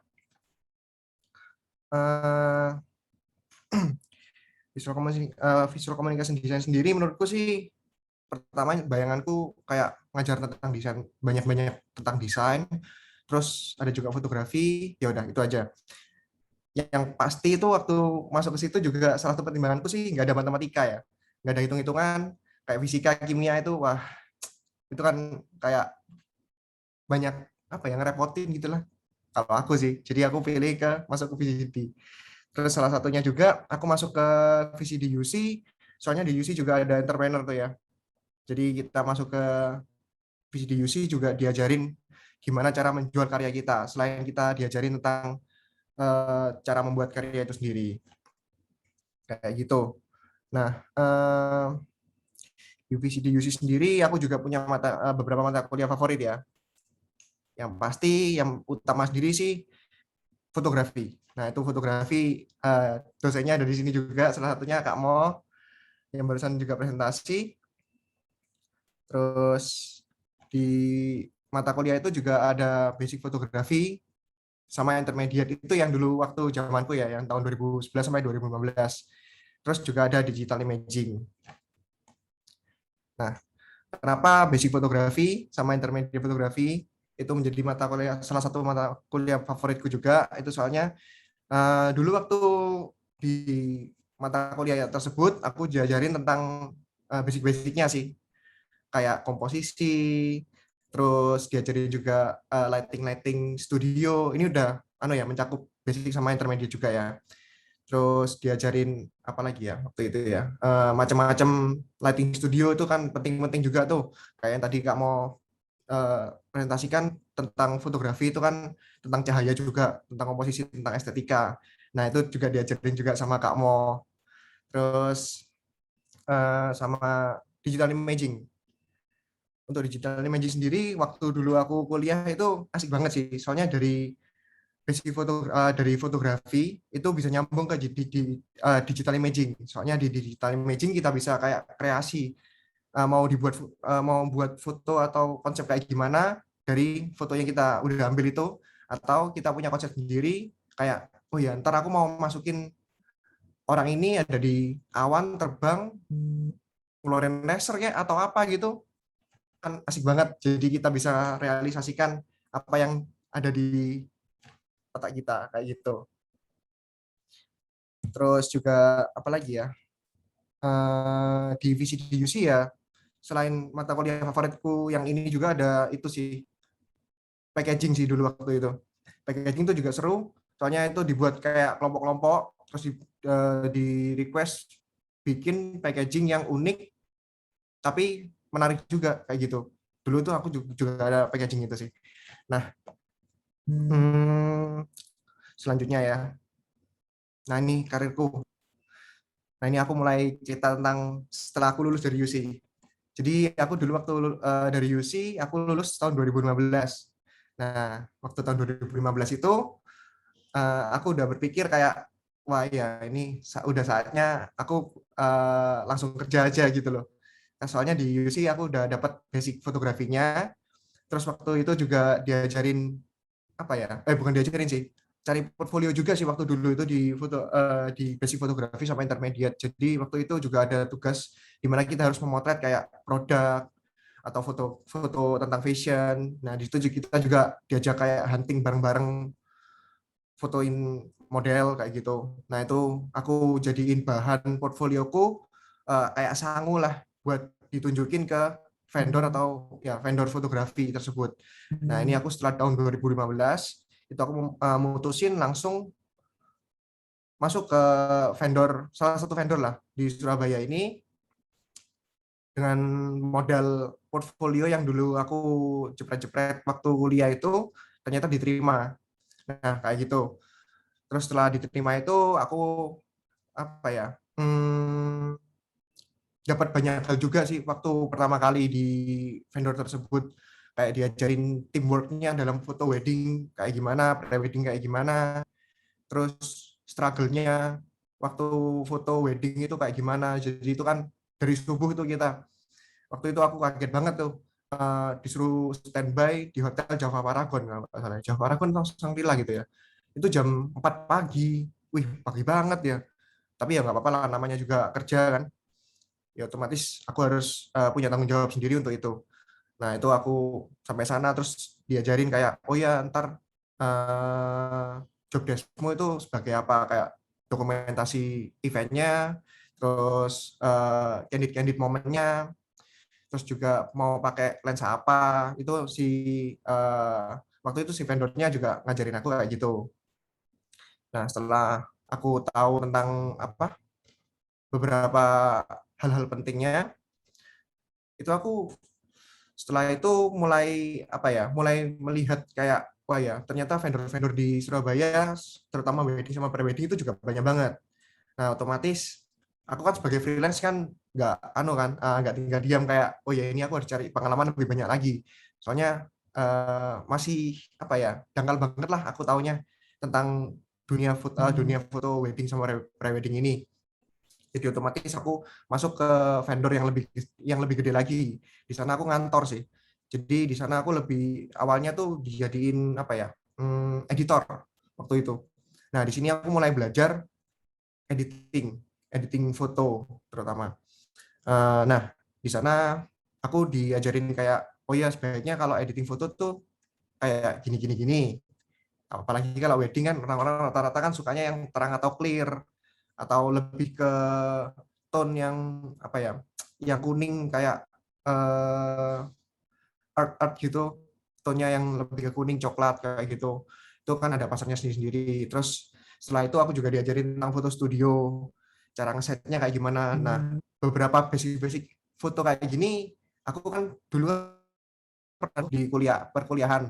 Visual communication design sendiri menurutku sih, pertama bayanganku kayak ngajar tentang desain, banyak-banyak tentang desain, terus ada juga fotografi, ya udah itu aja. Yang pasti itu waktu masuk ke situ juga salah satu pertimbanganku sih nggak ada matematika ya, nggak ada hitung-hitungan kayak fisika, kimia itu, wah itu kan kayak banyak apa ya, ngerepotin gitulah kalau aku sih. Jadi aku pilih masuk ke VCD. Terus salah satunya juga aku masuk ke VCD UC, soalnya di UC juga ada entrepreneur tuh ya. Jadi kita masuk ke VCD UC juga diajarin gimana cara menjual karya kita. Selain kita diajarin tentang cara membuat karya itu sendiri. Kayak gitu. Nah, di VCD UC sendiri aku juga punya beberapa mata kuliah favorit ya. Yang pasti yang utama sendiri sih fotografi. Nah, itu fotografi, dosennya ada di sini juga, salah satunya Kak Mo yang barusan juga presentasi. Terus di mata kuliah itu juga ada basic fotografi sama intermediate, itu yang dulu waktu zamanku ya, yang tahun 2011 sampai 2015. Terus juga ada digital imaging. Nah, kenapa basic fotografi sama intermediate fotografi itu menjadi mata kuliah, salah satu mata kuliah favoritku juga, itu soalnya dulu waktu di mata kuliah tersebut aku diajarin tentang basic-basicnya sih, kayak komposisi, terus diajarin juga lighting studio. Ini udah mencakup basic sama intermediate juga ya. Terus diajarin apa lagi ya waktu itu ya, macam-macam lighting studio itu kan penting-penting juga tuh, kayak yang tadi Kak mau presentasikan tentang fotografi itu kan tentang cahaya juga, tentang komposisi, tentang estetika. Nah, itu juga diajarin juga sama Kak Mo. Terus sama digital imaging. Untuk digital imaging sendiri, waktu dulu aku kuliah itu asik banget sih. Soalnya dari basic dari fotografi itu bisa nyambung ke digital imaging. Soalnya di digital imaging kita bisa kayak kreasi, mau buat foto atau konsep kayak gimana dari foto yang kita udah ambil itu, atau kita punya konsep sendiri kayak, oh ya ntar aku mau masukin orang ini ada di awan terbang ngeluarin laser ya atau apa gitu, kan asik banget. Jadi kita bisa realisasikan apa yang ada di otak kita kayak gitu. Terus juga apa lagi ya, di VCDUC ya, selain mata kuliah favoritku yang ini juga ada itu sih, packaging sih dulu waktu itu. Packaging itu juga seru, soalnya itu dibuat kayak kelompok-kelompok, terus di request bikin packaging yang unik, tapi menarik juga kayak gitu. Dulu tuh aku juga ada packaging itu sih. Nah, selanjutnya ya. Nah, ini karirku. Nah, ini aku mulai cerita tentang setelah aku lulus dari UC. Jadi aku dulu waktu dari UC, aku lulus tahun 2015. Nah, waktu tahun 2015 itu aku udah berpikir kayak, wah ya ini udah saatnya aku langsung kerja aja gitu loh. Nah, soalnya di UC aku udah dapat basic fotografinya, terus waktu itu juga diajarin apa ya? Bukan diajarin sih, cari portfolio juga sih waktu dulu itu di basic fotografi sama intermediate. Jadi waktu itu juga ada tugas di mana kita harus memotret kayak produk atau foto-foto tentang fashion. Nah, di situ kita juga diajak kayak hunting bareng-bareng, fotoin model kayak gitu. Nah, itu aku jadiin bahan portfolioku, kayak sangu lah buat ditunjukin ke vendor atau ya vendor fotografi tersebut. Nah, ini aku setelah tahun 2015 itu aku mutusin langsung masuk ke salah satu vendor lah di Surabaya ini, dengan modal portfolio yang dulu aku jepret-jepret waktu kuliah itu ternyata diterima. Nah, kayak gitu. Terus setelah diterima itu aku apa ya? Dapat banyak hal juga sih waktu pertama kali di vendor tersebut, kayak diajarin teamwork-nya dalam foto wedding kayak gimana, pre-wedding kayak gimana, terus struggle-nya waktu foto wedding itu kayak gimana. Jadi itu kan dari subuh itu kita, waktu itu aku kaget banget tuh, disuruh standby di hotel Java Paragon kalau nggak salah, Java Paragon atau Shangri-La gitu ya, itu jam 4 pagi. Wih, pagi banget ya, tapi ya nggak apa-apa lah, namanya juga kerja kan, ya otomatis aku harus punya tanggung jawab sendiri untuk itu. Nah, itu aku sampai sana terus diajarin kayak, oh ya ntar job deskmu itu sebagai apa, kayak dokumentasi eventnya, terus candid momennya, terus juga mau pakai lensa apa, itu waktu itu si vendornya juga ngajarin aku kayak gitu. Nah, setelah aku tahu tentang beberapa hal-hal pentingnya, itu aku setelah itu mulai melihat kayak wah ya ternyata vendor-vendor di Surabaya, terutama wedding sama pre-wedding itu juga banyak banget. Nah, otomatis aku kan sebagai freelance kan nggak tinggal diam kayak oh ya ini aku harus cari pengalaman lebih banyak lagi. Soalnya masih dangkal banget lah aku taunya tentang dunia foto wedding sama pre-wedding ini. Jadi otomatis aku masuk ke vendor yang lebih gede lagi. Di sana aku ngantor sih. Jadi di sana aku lebih awalnya tuh dijadiin editor waktu itu. Nah, di sini aku mulai belajar editing foto terutama. Nah, di sana aku diajarin kayak oh ya sebaiknya kalau editing foto tuh kayak gini gini gini. Apalagi kalau wedding kan orang-orang rata-rata kan sukanya yang terang atau clear atau lebih ke tone yang kuning kayak art gitu, tone-nya yang lebih ke kuning coklat kayak gitu. Itu kan ada pasarnya sendiri-sendiri. Terus setelah itu aku juga diajarin tentang foto studio, cara ngesetnya kayak gimana. Nah, beberapa basic-basic foto kayak gini aku kan dulu pernah di perkuliahan.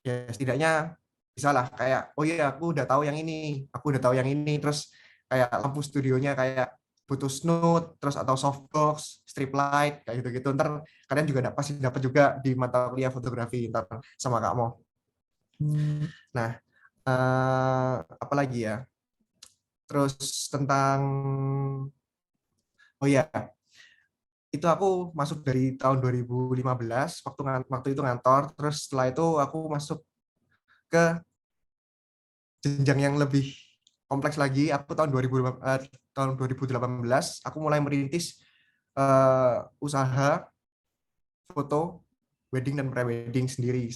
Ya setidaknya bisa lah kayak oh iya aku udah tahu yang ini terus kayak lampu studionya kayak butuh snoot terus atau softbox strip light kayak gitu-gitu ntar kalian juga pasti dapat juga di mata kuliah fotografi ntar sama Kak Mo. Nah, apa lagi ya, terus tentang oh ya itu aku masuk dari tahun 2015 waktu itu ngantor, terus setelah itu aku masuk ke jenjang yang lebih kompleks lagi. Aku tahun 2018 aku mulai merintis usaha foto wedding dan pre-wedding sendiri.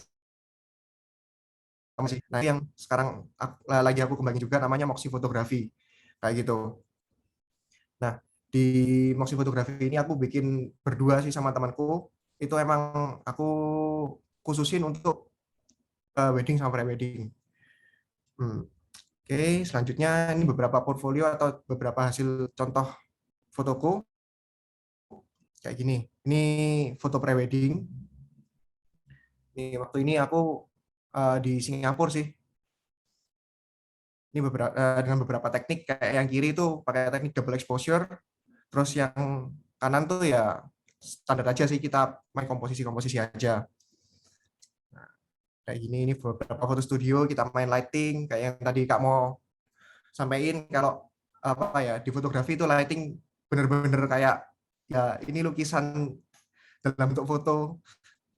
Nah, yang sekarang lagi aku kembangin juga namanya Moxie Fotografi kayak gitu. Nah, di Moxie Fotografi ini aku bikin berdua sih sama temanku. Itu emang aku khususin untuk wedding sama pre-wedding. Oke, selanjutnya ini beberapa portfolio atau beberapa hasil contoh fotoku kayak gini. Ini foto prewedding. Ini waktu ini aku di Singapura sih. Ini dengan beberapa teknik kayak yang kiri itu pakai teknik double exposure, terus yang kanan tuh ya standar aja sih, kita main komposisi aja. Nah, kayak gini ini beberapa foto studio kita main lighting kayak yang tadi Kak mau sampaikan kalau di fotografi itu lighting bener-bener kayak ya ini lukisan dalam bentuk foto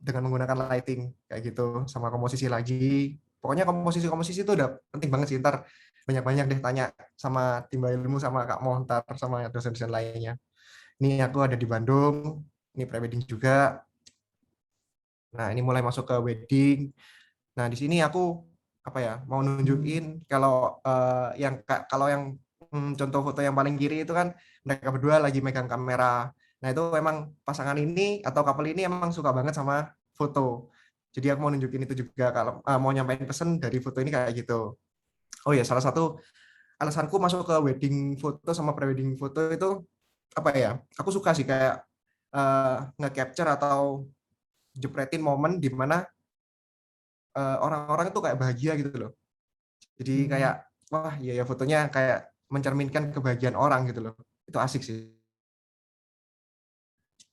dengan menggunakan lighting kayak gitu sama komposisi lagi. Pokoknya komposisi itu udah penting banget sih, ntar banyak-banyak deh tanya sama timba ilmu sama Kak Montar sama dosen-dosen lainnya. Ini aku ada di Bandung, ini prewedding juga. Nah, ini mulai masuk ke wedding. Nah, di sini aku mau nunjukin kalau yang contoh foto yang paling kiri itu kan mereka berdua lagi megang kamera. Nah, itu emang pasangan ini atau couple ini emang suka banget sama foto. Jadi aku mau nunjukin itu juga kalau mau nyampein pesan dari foto ini kayak gitu. Oh ya, salah satu alasanku masuk ke wedding foto sama pre-wedding foto itu aku suka sih kayak nge-capture atau jepretin momen di mana orang-orang itu kayak bahagia gitu loh. Jadi kayak wah iya ya fotonya kayak mencerminkan kebahagiaan orang gitu loh. Itu asik sih.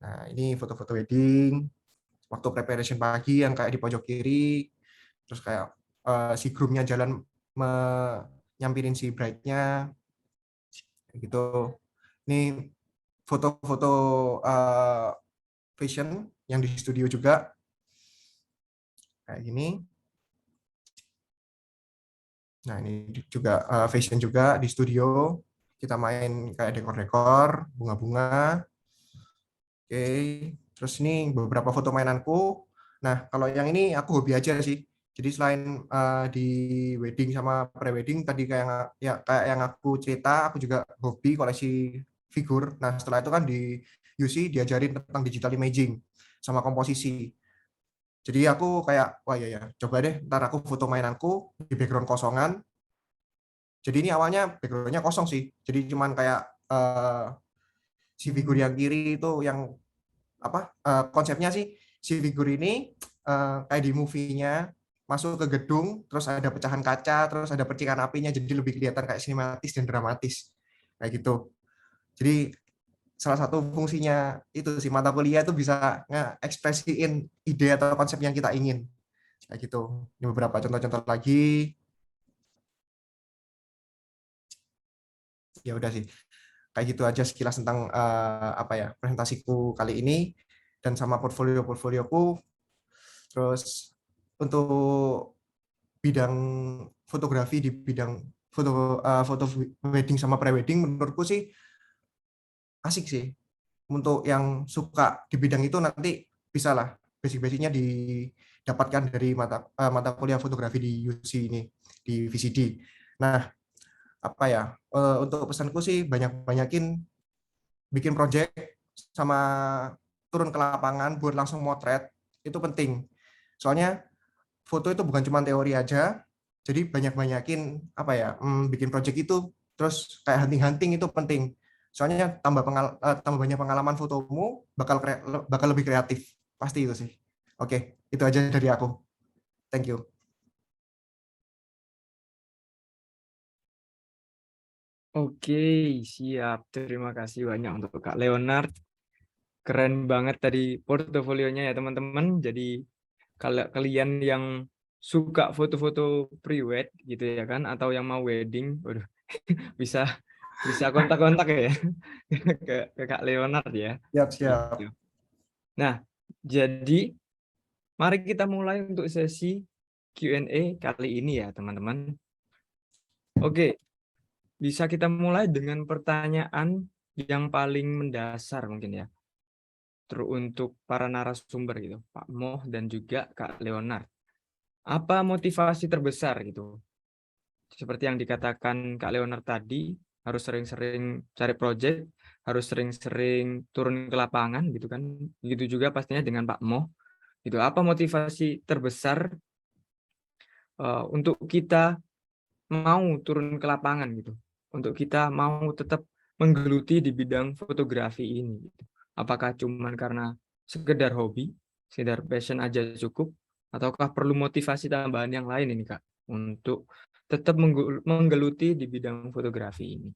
Nah, ini foto-foto wedding waktu preparation pagi yang kayak di pojok kiri, terus kayak si groomnya jalan nyampirin si bride-nya gitu. Ini foto-foto fashion yang di studio juga kayak gini. Nah, ini juga fashion juga di studio. Kita main kayak dekor-dekor, bunga-bunga. Oke, terus ini beberapa foto mainanku. Nah, kalau yang ini aku hobi aja sih. Jadi selain di wedding sama pre-wedding tadi kayak yang aku cerita, aku juga hobi koleksi figur. Nah, setelah itu kan di UC diajarin tentang digital imaging sama komposisi. Jadi aku kayak, wah ya, coba deh, ntar aku foto mainanku di background kosongan. Jadi ini awalnya backgroundnya kosong sih. Jadi cuman kayak si figur yang kiri itu yang apa? Konsepnya sih si figur ini kayak di movie-nya masuk ke gedung, terus ada pecahan kaca, terus ada percikan apinya, jadi lebih kelihatan kayak sinematis dan dramatis kayak gitu. Jadi salah satu fungsinya itu sih mata kuliah itu bisa nge-ekspresiin ide atau konsep yang kita ingin kayak gitu. Ini beberapa contoh-contoh lagi. Ya udah sih, kayak gitu aja sekilas tentang apa ya, presentasiku kali ini dan sama portfolioku. Terus untuk bidang fotografi di bidang foto wedding sama prewedding menurutku sih asik sih. Untuk yang suka di bidang itu nanti bisa lah basic-basicnya didapatkan dari mata kuliah fotografi di UC ini, di VCD. Nah, apa ya, untuk pesanku sih banyak-banyakin bikin project sama turun ke lapangan buat langsung motret, itu penting. Soalnya foto itu bukan cuma teori aja, jadi banyak-banyakin apa ya, bikin project itu, terus kayak hunting-hunting itu penting. Soalnya tambah banyak pengalaman fotomu, bakal lebih kreatif. Pasti itu sih. Oke, itu aja dari aku. Thank you. Oke, siap. Terima kasih banyak untuk Kak Leonard. Keren banget tadi portofolionya ya teman-teman. Jadi kalau kalian yang suka foto-foto pre-wed gitu ya kan, atau yang mau wedding, waduh, bisa kontak-kontak ya ke Kak Leonard ya. Siap. Gitu. Nah, jadi mari kita mulai untuk sesi Q&A kali ini ya teman-teman. Oke, bisa kita mulai dengan pertanyaan yang paling mendasar mungkin ya. Terus untuk para narasumber gitu, Pak Moh dan juga Kak Leonard. Apa motivasi terbesar gitu? Seperti yang dikatakan Kak Leonard tadi, harus sering-sering cari project, harus sering-sering turun ke lapangan gitu kan. Begitu juga pastinya dengan Pak Moh. Gitu. Apa motivasi terbesar untuk kita mau turun ke lapangan gitu? Untuk kita mau tetap menggeluti di bidang fotografi ini gitu. Apakah cuma karena sekedar hobi, sekedar passion aja cukup, ataukah perlu motivasi tambahan yang lain ini Kak untuk tetap menggeluti di bidang fotografi ini?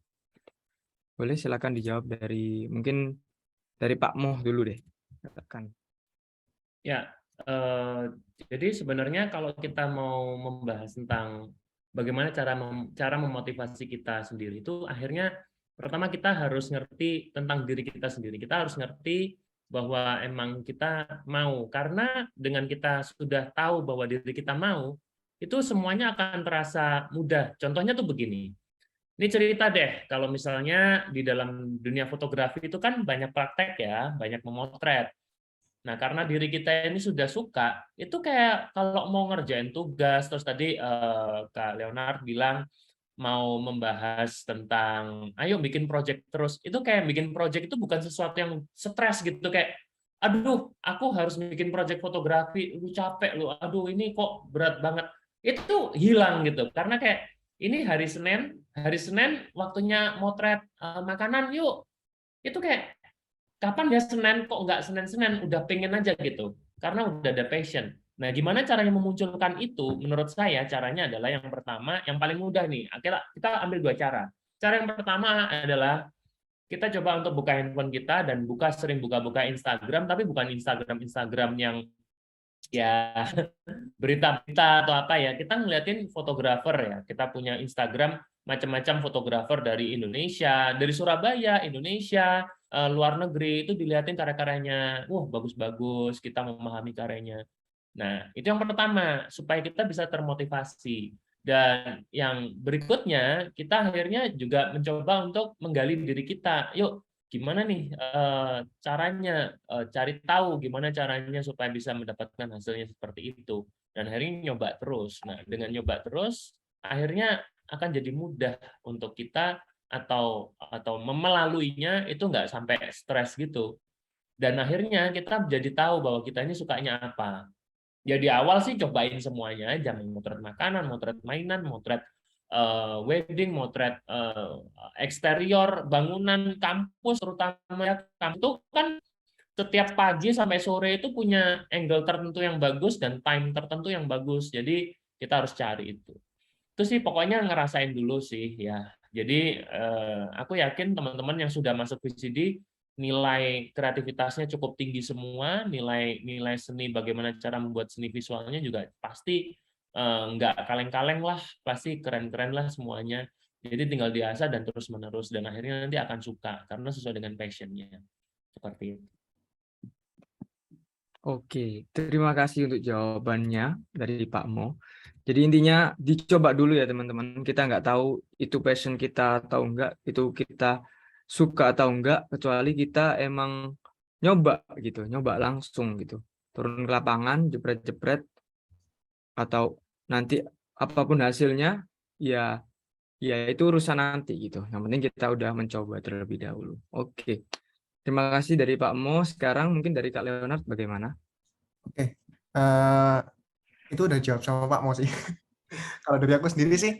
Boleh silakan dijawab mungkin dari Pak Moh dulu deh. Katakan. Ya, jadi sebenarnya kalau kita mau membahas tentang bagaimana cara memotivasi kita sendiri itu akhirnya pertama kita harus ngerti tentang diri kita sendiri. Kita harus ngerti bahwa emang kita mau, karena dengan kita sudah tahu bahwa diri kita mau, itu semuanya akan terasa mudah. Contohnya tuh begini. Ini cerita deh, kalau misalnya di dalam dunia fotografi itu kan banyak praktek ya, banyak memotret. Nah, karena diri kita ini sudah suka, itu kayak kalau mau ngerjain tugas, terus tadi Kak Leonard bilang mau membahas tentang, ayo bikin project terus. Itu kayak bikin project itu bukan sesuatu yang stres gitu, kayak, aduh, aku harus bikin project fotografi, lu capek lu, aduh ini kok berat banget. Itu hilang gitu, karena kayak ini hari Senin waktunya motret makanan, yuk. Itu kayak kapan ya Senin, kok nggak Senin udah pengen aja gitu karena udah ada passion. Nah, gimana caranya memunculkan itu? Menurut saya caranya adalah yang pertama, yang paling mudah nih. Akhirnya kita ambil dua cara. Cara yang pertama adalah kita coba untuk buka handphone kita dan sering buka-buka Instagram, tapi bukan Instagram yang ya berita-berita atau apa ya. Kita ngeliatin fotografer ya. Kita punya Instagram macam-macam fotografer dari Indonesia, dari Surabaya, Indonesia, luar negeri, itu dilihatin karya-karyanya. Wah, bagus-bagus, kita memahami karyanya. Nah, itu yang pertama, supaya kita bisa termotivasi. Dan yang berikutnya, kita akhirnya juga mencoba untuk menggali diri kita. Yuk, gimana nih caranya, cari tahu gimana caranya supaya bisa mendapatkan hasilnya seperti itu. Dan akhirnya nyoba terus. Nah, dengan nyoba terus, akhirnya akan jadi mudah untuk kita atau memelaluinya itu nggak sampai stres gitu. Dan akhirnya kita jadi tahu bahwa kita ini sukanya apa. Ya di awal sih cobain semuanya aja, motret makanan, motret mainan, motret wedding, motret eksterior, bangunan kampus, terutama ya kampus itu kan setiap pagi sampai sore itu punya angle tertentu yang bagus dan time tertentu yang bagus. Jadi kita harus cari itu. Itu sih pokoknya ngerasain dulu sih ya. Jadi aku yakin teman-teman yang sudah masuk VCD nilai kreativitasnya cukup tinggi semua, nilai seni bagaimana cara membuat seni visualnya juga pasti nggak kaleng-kaleng lah, pasti keren-keren lah semuanya. Jadi tinggal diasah dan terus-menerus dan akhirnya nanti akan suka karena sesuai dengan passion-nya. Seperti itu. Oke, terima kasih untuk jawabannya dari Pak Mo. Jadi intinya dicoba dulu ya teman-teman. Kita nggak tahu itu passion kita atau enggak, itu kita suka atau enggak, kecuali kita emang nyoba gitu, nyoba langsung gitu. Turun ke lapangan, jepret-jepret, atau nanti apapun hasilnya, ya itu urusan nanti gitu. Yang penting kita udah mencoba terlebih dahulu. Oke, terima kasih dari Pak Mo. Sekarang mungkin dari Kak Leonard bagaimana? Oke, itu udah jawab sama Pak Mo sih. Kalau dari aku sendiri sih,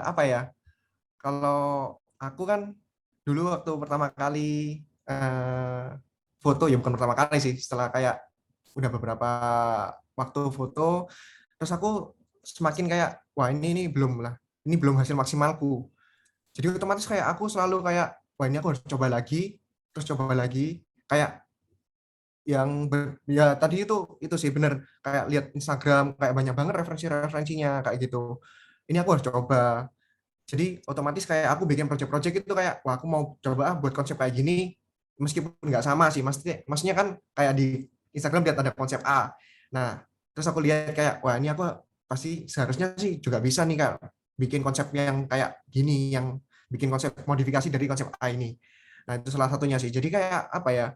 apa ya? Kalau aku kan dulu waktu pertama kali foto, ya bukan pertama kali sih, setelah kayak udah beberapa waktu foto, terus aku semakin kayak, wah ini belum lah, ini belum hasil maksimalku. Jadi otomatis kayak aku selalu kayak, wah ini aku harus coba lagi, terus coba lagi, kayak yang ya tadi itu sih bener, kayak lihat Instagram kayak banyak banget referensinya kayak gitu. Ini aku harus coba. Jadi otomatis kayak aku bikin project-project itu kayak, wah aku mau coba buat konsep kayak gini, meskipun nggak sama sih, maksudnya kan kayak di Instagram lihat ada konsep A. Nah, terus aku lihat kayak, wah ini aku pasti seharusnya sih juga bisa nih Kak, bikin konsep yang kayak gini, yang bikin konsep modifikasi dari konsep A ini. Nah, itu salah satunya sih. Jadi kayak apa ya,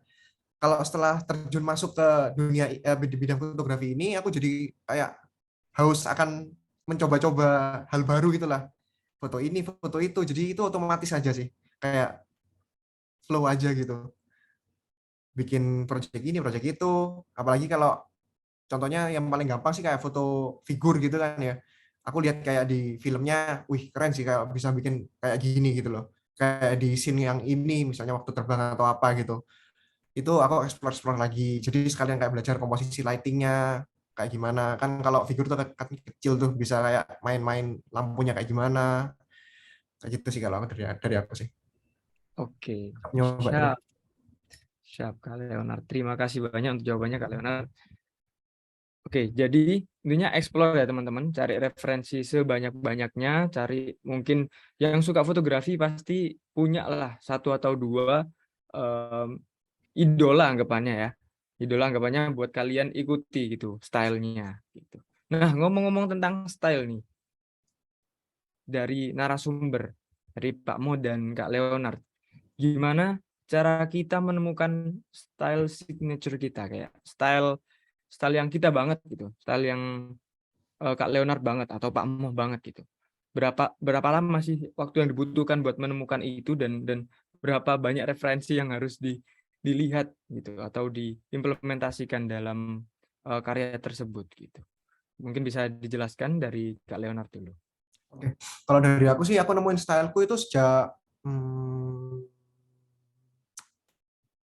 kalau setelah terjun masuk ke dunia di bidang fotografi ini, aku jadi kayak haus akan mencoba-coba hal baru gitulah, foto ini, foto itu. Jadi itu otomatis aja sih, kayak flow aja gitu. Bikin project ini, project itu. Apalagi kalau contohnya yang paling gampang sih kayak foto figur gitu kan ya. Aku lihat kayak di filmnya, wih keren sih kayak bisa bikin kayak gini gitu loh. Kayak di scene yang ini, misalnya waktu terbang atau apa gitu. Itu aku explore lagi. Jadi sekalian kayak belajar komposisi lightingnya, kayak gimana. Kan kalau figur tuh kecil tuh, bisa kayak main-main lampunya kayak gimana. Kayak gitu sih kalau dari aku sih. Oke, Nyoba terus. siap Kak Leonard. Terima kasih banyak untuk jawabannya Kak Leonard. Oke, jadi intinya explore ya teman-teman, cari referensi sebanyak-banyaknya, cari mungkin yang suka fotografi pasti punya lah satu atau dua idola anggapannya ya. Idola anggapannya buat kalian ikuti gitu, stylenya gitu. Nah, ngomong-ngomong tentang style nih, dari narasumber, dari Pak Mo dan Kak Leonard, gimana cara kita menemukan style signature kita, kayak style yang kita banget gitu, style yang Kak Leonard banget atau Pak Mo banget gitu. Berapa lama sih waktu yang dibutuhkan buat menemukan itu, dan berapa banyak referensi yang harus dilihat gitu atau diimplementasikan dalam karya tersebut gitu. Mungkin bisa dijelaskan dari Kak Leonard dulu. Oke. Kalau dari aku sih, aku nemuin styleku itu sejak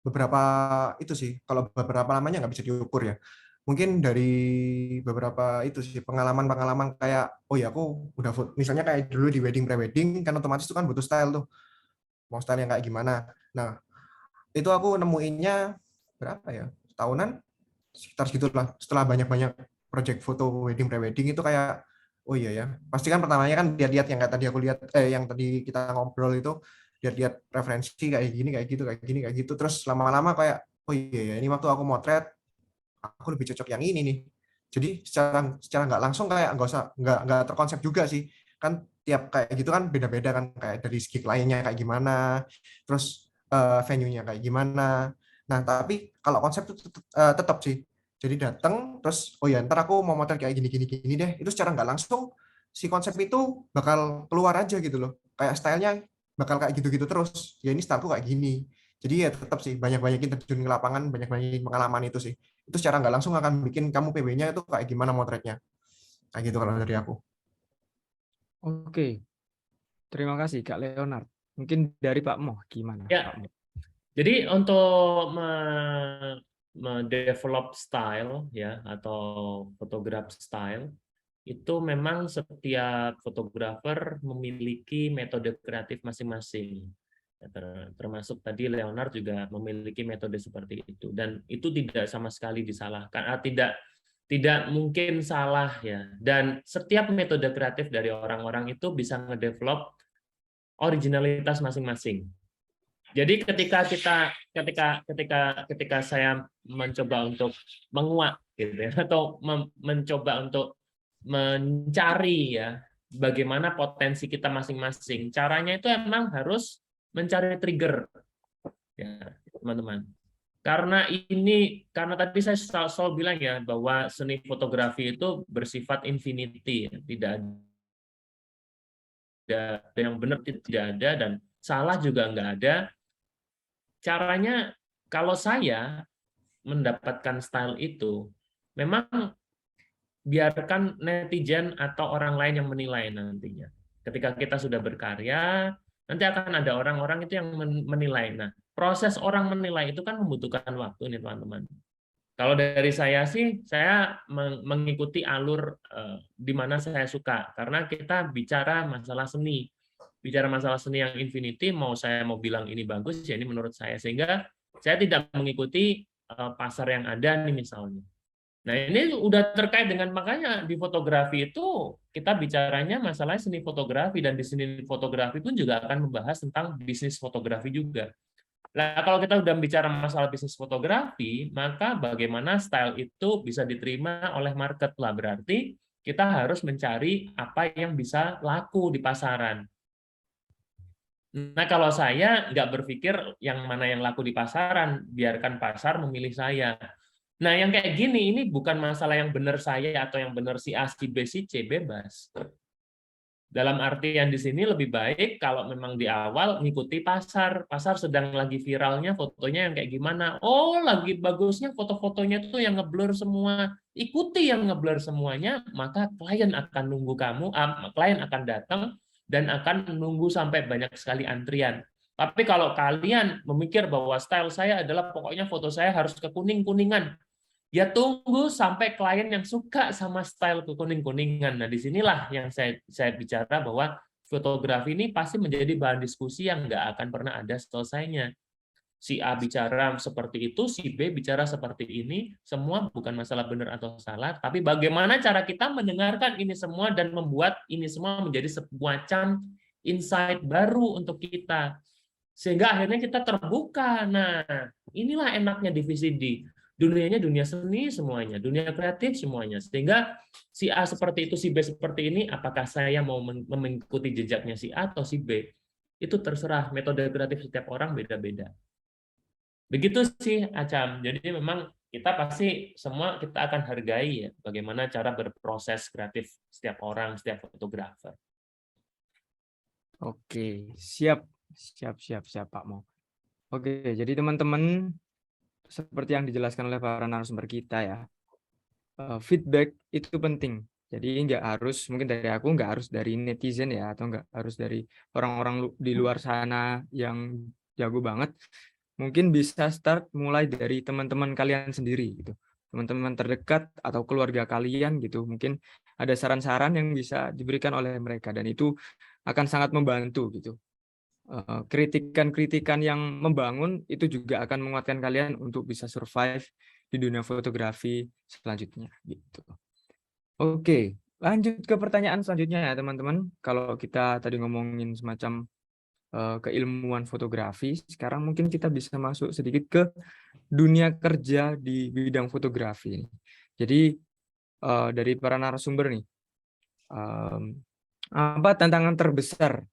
beberapa itu sih. Kalau beberapa lamanya nggak bisa diukur ya. Mungkin dari beberapa itu sih pengalaman-pengalaman kayak, oh ya aku udah misalnya kayak dulu di wedding pre-wedding kan otomatis itu kan butuh style tuh. Mau style yang kayak gimana. Nah, itu aku nemuinnya berapa ya? Tahunan sekitar segitulah. Setelah banyak-banyak project foto wedding pre-wedding itu kayak, oh iya ya, pasti kan pertamanya kan lihat-lihat yang kayak tadi aku lihat, yang tadi kita ngobrol itu, lihat-lihat referensi kayak gini, kayak gitu, kayak gini, kayak gitu, terus lama-lama kayak, oh iya ya, ini waktu aku motret, aku lebih cocok yang ini nih. Jadi secara nggak langsung kayak nggak terkonsep juga sih, kan tiap kayak gitu kan beda-beda kan, kayak dari segi lainnya kayak gimana, terus venue-nya kayak gimana. Nah tapi kalau konsep itu tetap sih. Jadi datang terus, oh ya ntar aku mau motret kayak gini deh. Itu secara nggak langsung si konsep itu bakal keluar aja gitu loh. Kayak stylenya bakal kayak gitu-gitu terus. Ya ini styleku kayak gini. Jadi ya tetap sih banyak-banyakin terjun ke lapangan, banyak-banyakin pengalaman itu sih. Itu secara nggak langsung akan bikin kamu PB-nya itu kayak gimana motretnya. Kayak gitu kalau dari aku. Oke, terima kasih Kak Leonard. Mungkin dari Pak Moh gimana Ya, Pak Moh? jadi untuk mendevelop style ya atau photograph style itu memang setiap fotografer memiliki metode kreatif masing-masing. Ya, termasuk tadi Leonard juga memiliki metode seperti itu dan itu tidak sama sekali disalahkan, tidak mungkin salah ya. Dan setiap metode kreatif dari orang-orang itu bisa ngedevelop originalitas masing-masing. Jadi ketika saya mencoba untuk menguak gitu ya, atau mencoba untuk mencari ya bagaimana potensi kita masing-masing. Caranya itu emang harus mencari trigger ya, teman-teman. Karena tadi saya selalu bilang ya bahwa seni fotografi itu bersifat infinity, ya. Tidak ada yang benar, tidak ada, dan salah juga nggak ada. Caranya kalau saya mendapatkan style itu, memang biarkan netizen atau orang lain yang menilai nantinya. Ketika kita sudah berkarya, nanti akan ada orang-orang itu yang menilai. Nah, proses orang menilai itu kan membutuhkan waktu nih teman-teman. Kalau dari saya sih, saya mengikuti alur di mana saya suka. Karena kita bicara masalah seni. Bicara masalah seni yang infinity, saya mau bilang ini bagus, ya ini menurut saya. Sehingga saya tidak mengikuti pasar yang ada nih misalnya. Nah ini udah terkait dengan, makanya di fotografi itu kita bicaranya masalah seni fotografi, dan di seni fotografi pun juga akan membahas tentang bisnis fotografi juga. Nah, kalau kita udah bicara masalah bisnis fotografi, maka bagaimana style itu bisa diterima oleh market lah. Berarti kita harus mencari apa yang bisa laku di pasaran. Nah, kalau saya nggak berpikir yang mana yang laku di pasaran, biarkan pasar memilih saya. Nah, yang kayak gini, ini bukan masalah yang benar saya atau yang benar si A, si B, si C, bebas. Dalam artian di sini lebih baik kalau memang di awal ngikuti pasar. Pasar sedang lagi viralnya fotonya yang kayak gimana. Oh, lagi bagusnya foto-fotonya tuh yang ngeblur semua. Ikuti yang ngeblur semuanya, maka klien akan nunggu kamu, klien akan datang dan akan menunggu sampai banyak sekali antrian. Tapi kalau kalian memikir bahwa style saya adalah pokoknya foto saya harus ke kuning-kuningan, ya tunggu sampai klien yang suka sama style kekuning-kuningan. Nah, disinilah yang saya bicara bahwa fotografi ini pasti menjadi bahan diskusi yang nggak akan pernah ada selesainya. Si A bicara seperti itu, si B bicara seperti ini, semua bukan masalah benar atau salah, tapi bagaimana cara kita mendengarkan ini semua dan membuat ini semua menjadi semacam insight baru untuk kita. Sehingga akhirnya kita terbuka. Nah, inilah enaknya di VCD. Dunianya dunia seni semuanya, dunia kreatif semuanya. Sehingga si A seperti itu, si B seperti ini, apakah saya mau mengikuti jejaknya si A atau si B? Itu terserah, metode kreatif setiap orang beda-beda. Begitu sih, Acam. Jadi memang kita pasti semua kita akan hargai ya bagaimana cara berproses kreatif setiap orang, setiap fotografer. Oke, siap Pak Mo. Oke, jadi teman-teman seperti yang dijelaskan oleh para narasumber kita ya, feedback itu penting. Jadi nggak harus, mungkin dari aku nggak harus dari netizen ya, atau nggak harus dari orang-orang di luar sana yang jago banget. Mungkin bisa start mulai dari teman-teman kalian sendiri gitu, teman-teman terdekat atau keluarga kalian gitu. Mungkin ada saran-saran yang bisa diberikan oleh mereka dan itu akan sangat membantu gitu. Kritikan-kritikan yang membangun itu juga akan menguatkan kalian untuk bisa survive di dunia fotografi selanjutnya gitu. Oke, lanjut ke pertanyaan selanjutnya ya teman-teman. Kalau kita tadi ngomongin semacam keilmuan fotografi, sekarang mungkin kita bisa masuk sedikit ke dunia kerja di bidang fotografi. Jadi dari para narasumber nih, apa tantangan terbesar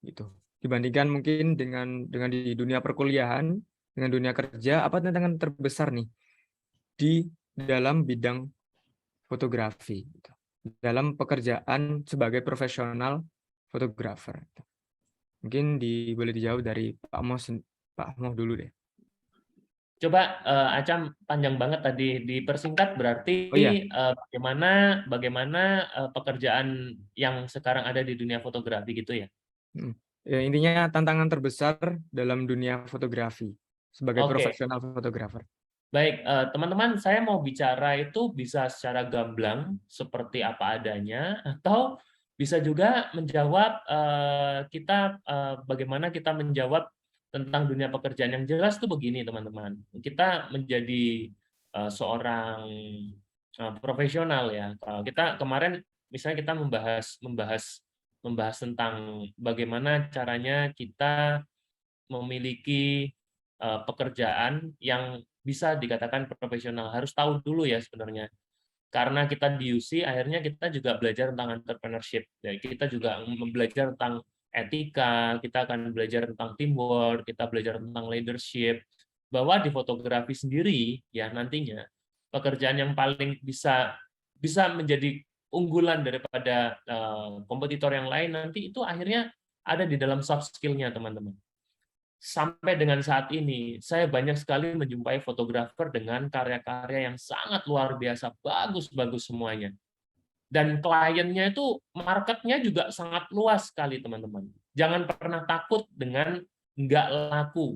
gitu dibandingkan mungkin dengan di dunia perkuliahan, dengan dunia kerja, apa tantangan terbesar nih di dalam bidang fotografi gitu, dalam pekerjaan sebagai profesional fotografer? Mungkin boleh dijawab dari Pak Mo dulu deh. Coba Acam, panjang banget tadi, dipersingkat berarti Oh iya, bagaimana pekerjaan yang sekarang ada di dunia fotografi gitu ya. Ya, intinya tantangan terbesar dalam dunia fotografi sebagai Oke, profesional fotografer. baik teman-teman, saya mau bicara itu bisa secara gamblang seperti apa adanya, atau bisa juga menjawab bagaimana kita menjawab tentang dunia pekerjaan yang jelas tuh begini teman-teman. Kita menjadi seorang profesional ya. Kalau kita kemarin misalnya kita membahas tentang bagaimana caranya kita memiliki pekerjaan yang bisa dikatakan profesional. Harus tahu dulu ya sebenarnya. Karena kita di UC, akhirnya kita juga belajar tentang entrepreneurship. Ya, kita juga belajar tentang etika, kita akan belajar tentang teamwork, kita belajar tentang leadership. Bahwa di fotografi sendiri, ya nantinya, pekerjaan yang paling bisa menjadi unggulan daripada kompetitor yang lain nanti itu akhirnya ada di dalam soft skill-nya, teman-teman. Sampai dengan saat ini, saya banyak sekali menjumpai fotografer dengan karya-karya yang sangat luar biasa, bagus-bagus semuanya. Dan kliennya itu, marketnya juga sangat luas sekali, teman-teman. Jangan pernah takut dengan nggak laku.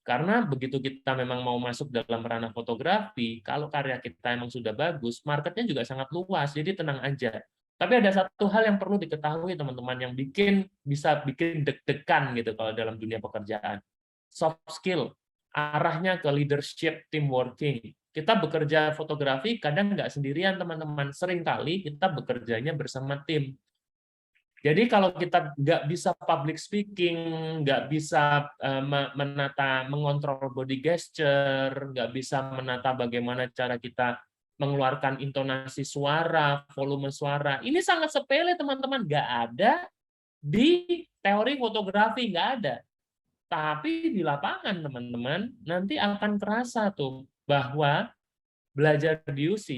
Karena begitu kita memang mau masuk dalam ranah fotografi, kalau karya kita memang sudah bagus, marketnya juga sangat luas, jadi tenang aja. Tapi ada satu hal yang perlu diketahui teman-teman yang bisa bikin deg-degan gitu kalau dalam dunia pekerjaan. Soft skill, arahnya ke leadership, team working. Kita bekerja fotografi kadang nggak sendirian teman-teman. Seringkali kita bekerjanya bersama tim. Jadi kalau kita nggak bisa public speaking, nggak bisa mengontrol body gesture, nggak bisa menata bagaimana cara kita mengeluarkan intonasi suara, volume suara. Ini sangat sepele, teman-teman. Nggak ada di teori fotografi, nggak ada. Tapi di lapangan, teman-teman, nanti akan terasa tuh bahwa belajar di UC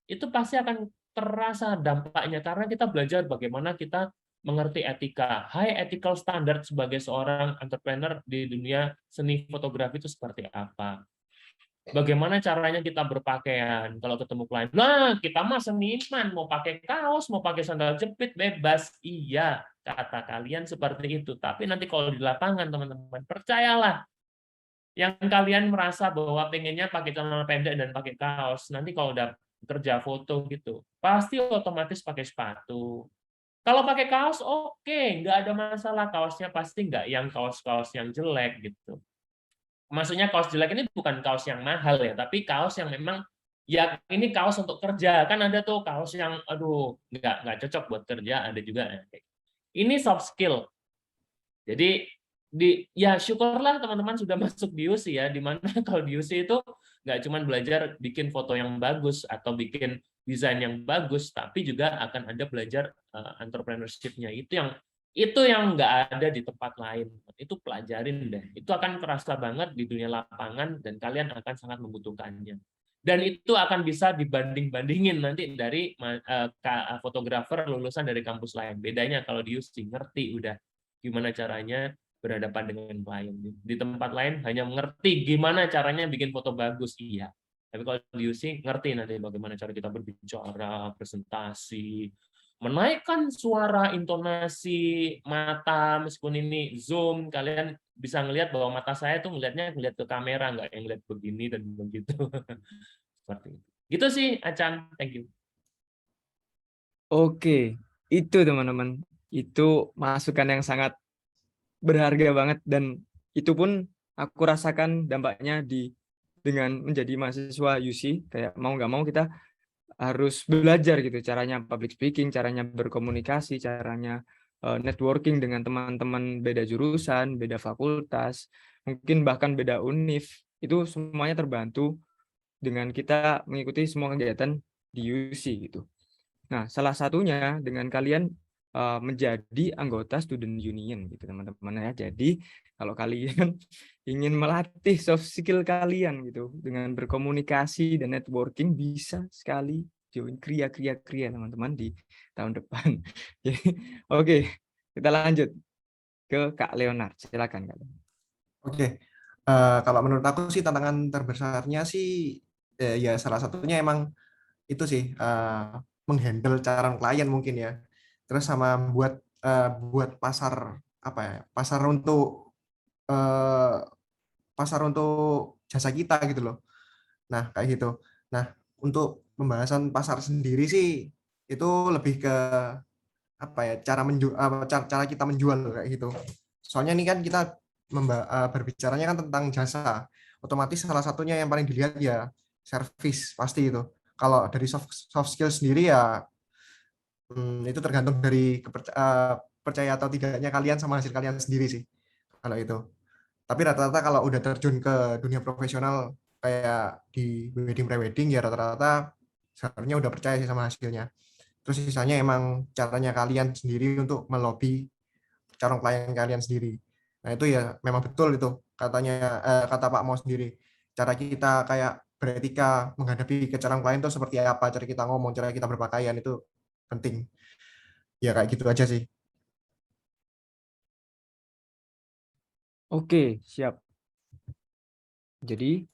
itu pasti akan terasa dampaknya karena kita belajar bagaimana kita mengerti etika, high ethical standard sebagai seorang entrepreneur di dunia seni fotografi itu seperti apa. Bagaimana caranya kita berpakaian kalau ketemu klien. Nah, kita mah seniman, mau pakai kaos, mau pakai sandal jepit, bebas. Iya, kata kalian seperti itu. Tapi nanti kalau di lapangan, teman-teman, percayalah, yang kalian merasa bahwa pengennya pakai celana pendek dan pakai kaos, nanti kalau udah kerja foto gitu, pasti otomatis pakai sepatu. Kalau pakai kaos, oke, nggak ada masalah. Kaosnya pasti nggak yang kaos-kaos yang jelek gitu. Maksudnya kaos jelek ini bukan kaos yang mahal ya, tapi kaos yang memang ya ini kaos untuk kerja. Kan ada tuh kaos yang aduh nggak cocok buat kerja, ada juga. Ini soft skill. Jadi ya syukurlah teman-teman sudah masuk di UC ya, di mana kalau di UC itu nggak cuma belajar bikin foto yang bagus atau bikin desain yang bagus, tapi juga akan ada belajar entrepreneurship-nya. Itu yang nggak ada di tempat lain. Itu pelajarin deh. Itu akan terasa banget di dunia lapangan dan kalian akan sangat membutuhkannya. Dan itu akan bisa dibanding-bandingin nanti dari fotografer lulusan dari kampus lain. Bedanya kalau di UC ngerti udah gimana caranya berhadapan dengan klien. Di tempat lain hanya mengerti gimana caranya bikin foto bagus, iya. Tapi kalau di UC ngerti nanti bagaimana cara kita berbicara, presentasi, menaikkan suara, intonasi, mata, meskipun ini Zoom, kalian bisa ngelihat bahwa mata saya tuh ngelihat ke kamera, nggak yang ngeliat begini dan begitu. Seperti itu. Gitu sih, Acan. Thank you. Oke, itu teman-teman. Itu masukan yang sangat berharga banget dan itu pun aku rasakan dampaknya dengan menjadi mahasiswa UC. Kayak mau nggak mau kita harus belajar gitu caranya public speaking, caranya berkomunikasi, caranya networking dengan teman-teman beda jurusan, beda fakultas, mungkin bahkan beda univ. Itu semuanya terbantu dengan kita mengikuti semua kegiatan di UC gitu. Nah, salah satunya dengan kalian menjadi anggota student union gitu teman-teman ya. Jadi kalau kalian ingin melatih soft skill kalian gitu dengan berkomunikasi dan networking, bisa sekali join kria teman-teman di tahun depan. Jadi oke, kita lanjut ke Kak Leonard. Silakan Kak. Oke. Kalau menurut aku sih tantangan terbesarnya sih ya salah satunya emang itu sih menghandle calon klien mungkin ya. Terus sama buat pasar apa ya? Eh, pasar untuk jasa kita gitu loh. Nah, kayak gitu. Nah, untuk pembahasan pasar sendiri sih itu lebih ke apa ya? Cara kita menjual kayak gitu. Soalnya ini kan kita berbicaranya kan tentang jasa. Otomatis salah satunya yang paling dilihat ya service pasti itu. Kalau dari soft skill sendiri ya itu tergantung dari percaya atau tidaknya kalian sama hasil kalian sendiri sih. Kalau itu. Tapi rata-rata kalau udah terjun ke dunia profesional kayak di wedding pre-wedding ya rata-rata sebenarnya udah percaya sih sama hasilnya. Terus sisanya emang caranya kalian sendiri untuk melobi calon klien kalian sendiri. Nah itu ya memang betul itu kata Pak Mo sendiri. Cara kita kayak beretika menghadapi ke calon klien itu seperti apa, cara kita ngomong, cara kita berpakaian itu penting. Ya kayak gitu aja sih. Oke, siap. Jadi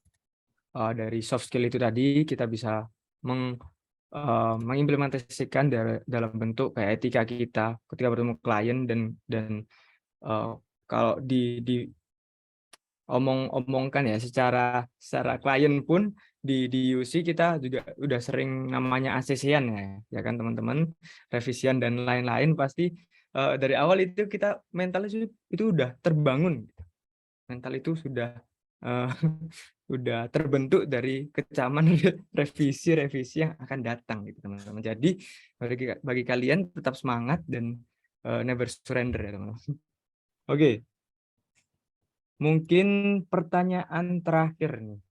dari soft skill itu tadi kita bisa mengimplementasikan dalam bentuk kayak etika kita ketika bertemu klien dan kalau omongkan ya secara klien pun di UC kita juga udah sering namanya ACC-an ya kan teman-teman, revisian dan lain-lain pasti dari awal itu kita mental itu udah terbangun, mental itu sudah uh, udah terbentuk dari kecaman revisi yang akan datang gitu teman-teman. Jadi bagi kalian tetap semangat dan never surrender ya teman-teman. Oke. Mungkin pertanyaan terakhir nih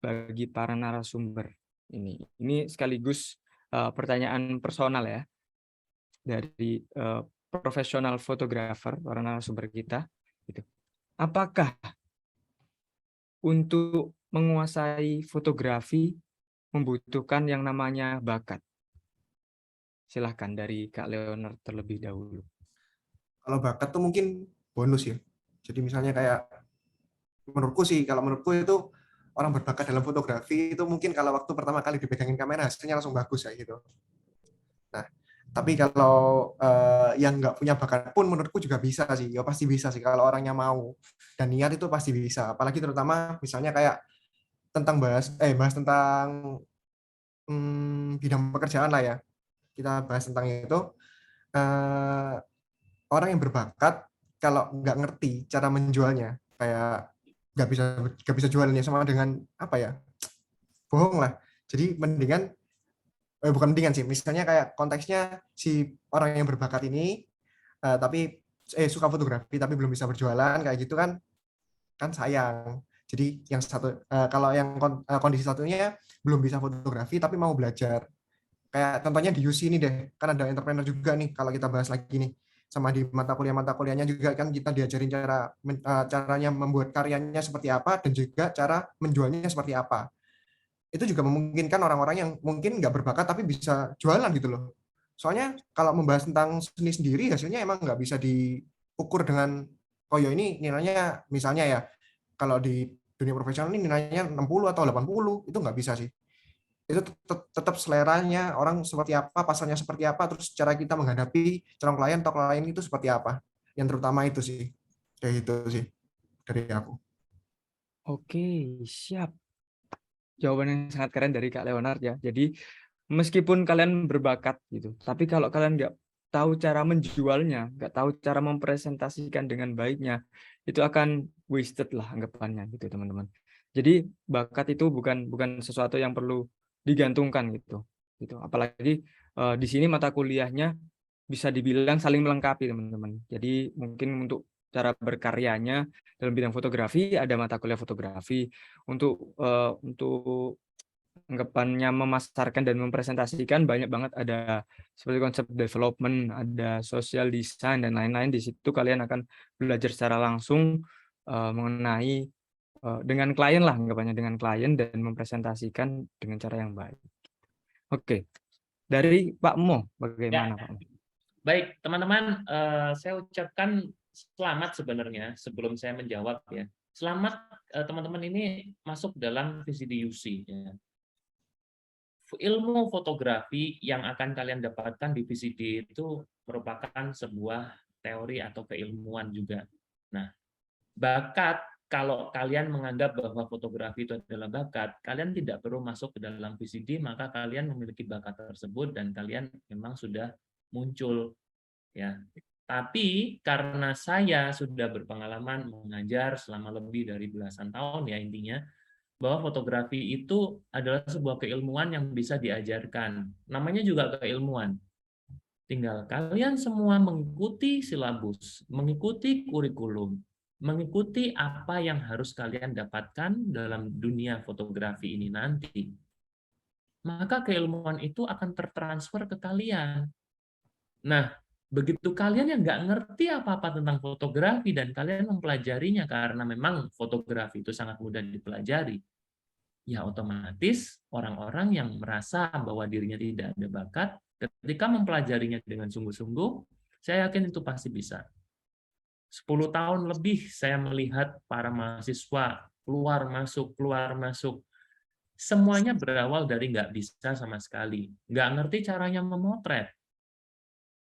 bagi para narasumber ini. Ini sekaligus pertanyaan personal ya dari profesional fotografer para narasumber kita. Gitu. Apakah untuk menguasai fotografi membutuhkan yang namanya bakat? Silahkan dari Kak Leonard terlebih dahulu. Kalau bakat tuh mungkin bonus ya. Jadi misalnya kayak kalau menurutku itu orang berbakat dalam fotografi itu mungkin kalau waktu pertama kali dipegangin kamera hasilnya langsung bagus kayak gitu. Nah, tapi kalau yang nggak punya bakat pun menurutku juga bisa sih. Ya pasti bisa sih kalau orangnya mau dan niat itu pasti bisa. Apalagi terutama misalnya kayak bahas tentang bidang pekerjaan lah ya. Kita bahas tentang itu. Eh, Orang yang berbakat kalau nggak ngerti cara menjualnya kayak nggak bisa jualnya sama dengan apa ya, bohong lah. Jadi bukan mendingan sih, misalnya kayak konteksnya si orang yang berbakat ini tapi suka fotografi tapi belum bisa berjualan kayak gitu kan sayang. Jadi yang satu kalau yang kondisi satunya belum bisa fotografi tapi mau belajar, kayak contohnya di UC ini deh, kan ada entrepreneur juga nih kalau kita bahas lagi nih, sama di mata kuliahnya juga kan kita diajarin caranya membuat karyanya seperti apa dan juga cara menjualnya seperti apa. Itu juga memungkinkan orang-orang yang mungkin nggak berbakat tapi bisa jualan gitu loh. Soalnya kalau membahas tentang seni sendiri hasilnya emang nggak bisa diukur dengan oh ya ini nilainya misalnya ya, kalau di dunia profesional ini nilainya 60 atau 80 itu nggak bisa sih. Itu tetap seleranya orang seperti apa, pasarnya seperti apa, terus cara kita menghadapi calon klien atau klien itu seperti apa. Yang terutama itu sih, kayak gitu sih dari aku. Oke, siap. Jawaban yang sangat keren dari Kak Leonard ya. Jadi meskipun kalian berbakat gitu, tapi kalau kalian nggak tahu cara menjualnya, nggak tahu cara mempresentasikan dengan baiknya, itu akan wasted lah anggapannya gitu teman-teman. Jadi bakat itu bukan sesuatu yang perlu digantungkan gitu. Gitu. Apalagi di sini mata kuliahnya bisa dibilang saling melengkapi teman-teman. Jadi mungkin untuk cara berkaryanya dalam bidang fotografi ada mata kuliah fotografi, untuk anggapannya memasarkan dan mempresentasikan banyak banget, ada seperti konsep development, ada social design dan lain-lain. Di situ kalian akan belajar secara langsung mengenai dengan klien lah, anggapannya dengan klien dan mempresentasikan dengan cara yang baik. Oke, dari Pak Mo Ya, bagaimana Pak Mo? baik teman-teman, saya ucapkan selamat sebenarnya sebelum saya menjawab ya. Selamat teman-teman ini masuk dalam VCD-UC ya. Ilmu fotografi yang akan kalian dapatkan di VCD itu merupakan sebuah teori atau keilmuan juga. Nah, bakat, kalau kalian menganggap bahwa fotografi itu adalah bakat, kalian tidak perlu masuk ke dalam VCD, maka kalian memiliki bakat tersebut dan kalian memang sudah muncul ya. Tapi karena saya sudah berpengalaman mengajar selama lebih dari belasan tahun ya intinya, bahwa fotografi itu adalah sebuah keilmuan yang bisa diajarkan. Namanya juga keilmuan. Tinggal kalian semua mengikuti silabus, mengikuti kurikulum, mengikuti apa yang harus kalian dapatkan dalam dunia fotografi ini nanti. Maka keilmuan itu akan tertransfer ke kalian. Nah, begitu kalian yang nggak ngerti apa-apa tentang fotografi dan kalian mempelajarinya karena memang fotografi itu sangat mudah dipelajari, ya otomatis orang-orang yang merasa bahwa dirinya tidak ada bakat, ketika mempelajarinya dengan sungguh-sungguh, saya yakin itu pasti bisa. 10 tahun lebih saya melihat para mahasiswa keluar masuk. Semuanya berawal dari nggak bisa sama sekali. Nggak ngerti caranya memotret.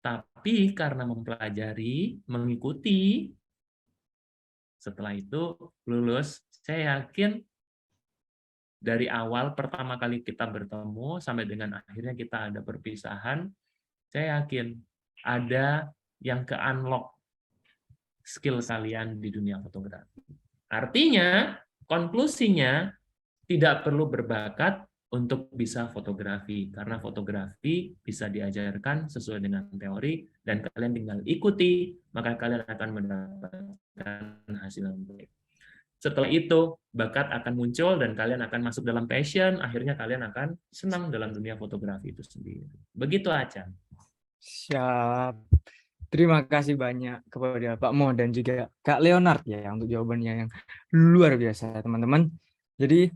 Tapi karena mempelajari, mengikuti, setelah itu lulus, saya yakin dari awal pertama kali kita bertemu sampai dengan akhirnya kita ada perpisahan, saya yakin ada yang ke-unlock skill kalian di dunia fotografi. Artinya, konklusinya tidak perlu berbakat untuk bisa fotografi, karena fotografi bisa diajarkan sesuai dengan teori, dan kalian tinggal ikuti, maka kalian akan mendapatkan hasil yang baik. Setelah itu, bakat akan muncul dan kalian akan masuk dalam passion, akhirnya kalian akan senang dalam dunia fotografi itu sendiri. Begitu aja. Siap. Terima kasih banyak kepada Pak Mo dan juga Kak Leonard ya untuk jawabannya yang luar biasa, teman-teman. Jadi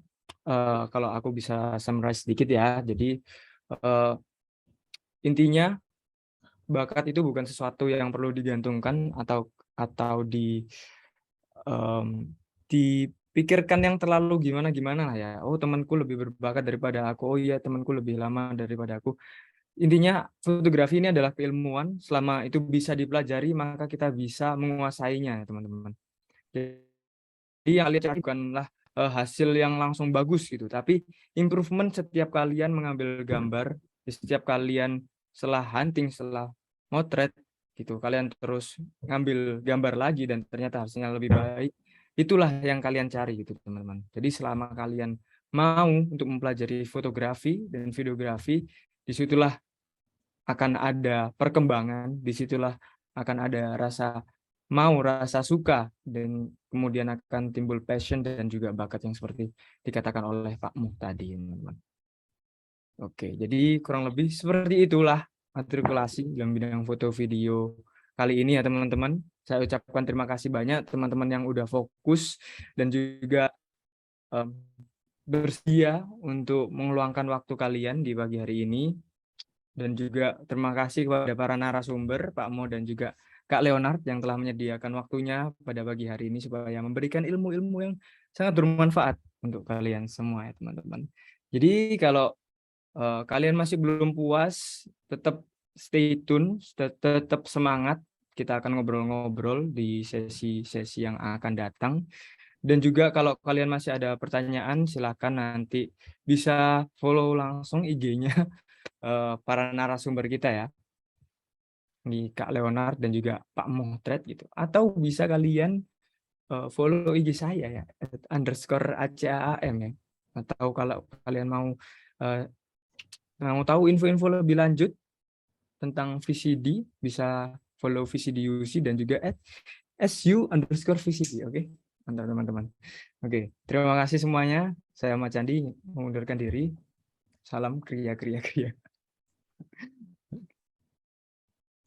kalau aku bisa summarize sedikit ya. Jadi intinya bakat itu bukan sesuatu yang perlu digantungkan atau dipikirkan yang terlalu gimana lah ya. Oh, temanku lebih berbakat daripada aku. Oh iya, temanku lebih lama daripada aku. Intinya fotografi ini adalah keilmuan, selama itu bisa dipelajari maka kita bisa menguasainya, teman-teman. Jadi yang lihat bukanlah hasil yang langsung bagus gitu, tapi improvement setiap kalian mengambil gambar, setiap kalian setelah hunting, setelah motret gitu, kalian terus ngambil gambar lagi dan ternyata hasilnya lebih baik. Itulah yang kalian cari gitu, teman-teman. Jadi selama kalian mau untuk mempelajari fotografi dan videografi, disitulah akan ada perkembangan, disitulah akan ada rasa suka, dan kemudian akan timbul passion dan juga bakat yang seperti dikatakan oleh Pak Muh tadi, teman-teman. Oke, jadi kurang lebih seperti itulah matrikulasi dalam bidang foto video kali ini ya, teman-teman. Saya ucapkan terima kasih banyak teman-teman yang udah fokus dan juga bersedia untuk meluangkan waktu kalian di pagi hari ini. Dan juga terima kasih kepada para narasumber, Pak Mo dan juga Kak Leonard yang telah menyediakan waktunya pada pagi hari ini supaya memberikan ilmu-ilmu yang sangat bermanfaat untuk kalian semua ya, teman-teman. Jadi kalau kalian masih belum puas, tetap stay tune, tetap semangat. Kita akan ngobrol-ngobrol di sesi-sesi yang akan datang. Dan juga kalau kalian masih ada pertanyaan, silakan nanti bisa follow langsung IG-nya para narasumber kita ya, di Kak Leonard dan juga Pak Motret gitu. Atau bisa kalian follow IG saya ya, _ACAAM ya. Atau kalau kalian mau tahu info-info lebih lanjut tentang VCD, bisa follow VCD-UC dan juga @SU_VCD. Oke, mantap teman-teman. Oke, terima kasih semuanya. Saya Ahmad Candi mengundurkan diri. Salam kriya.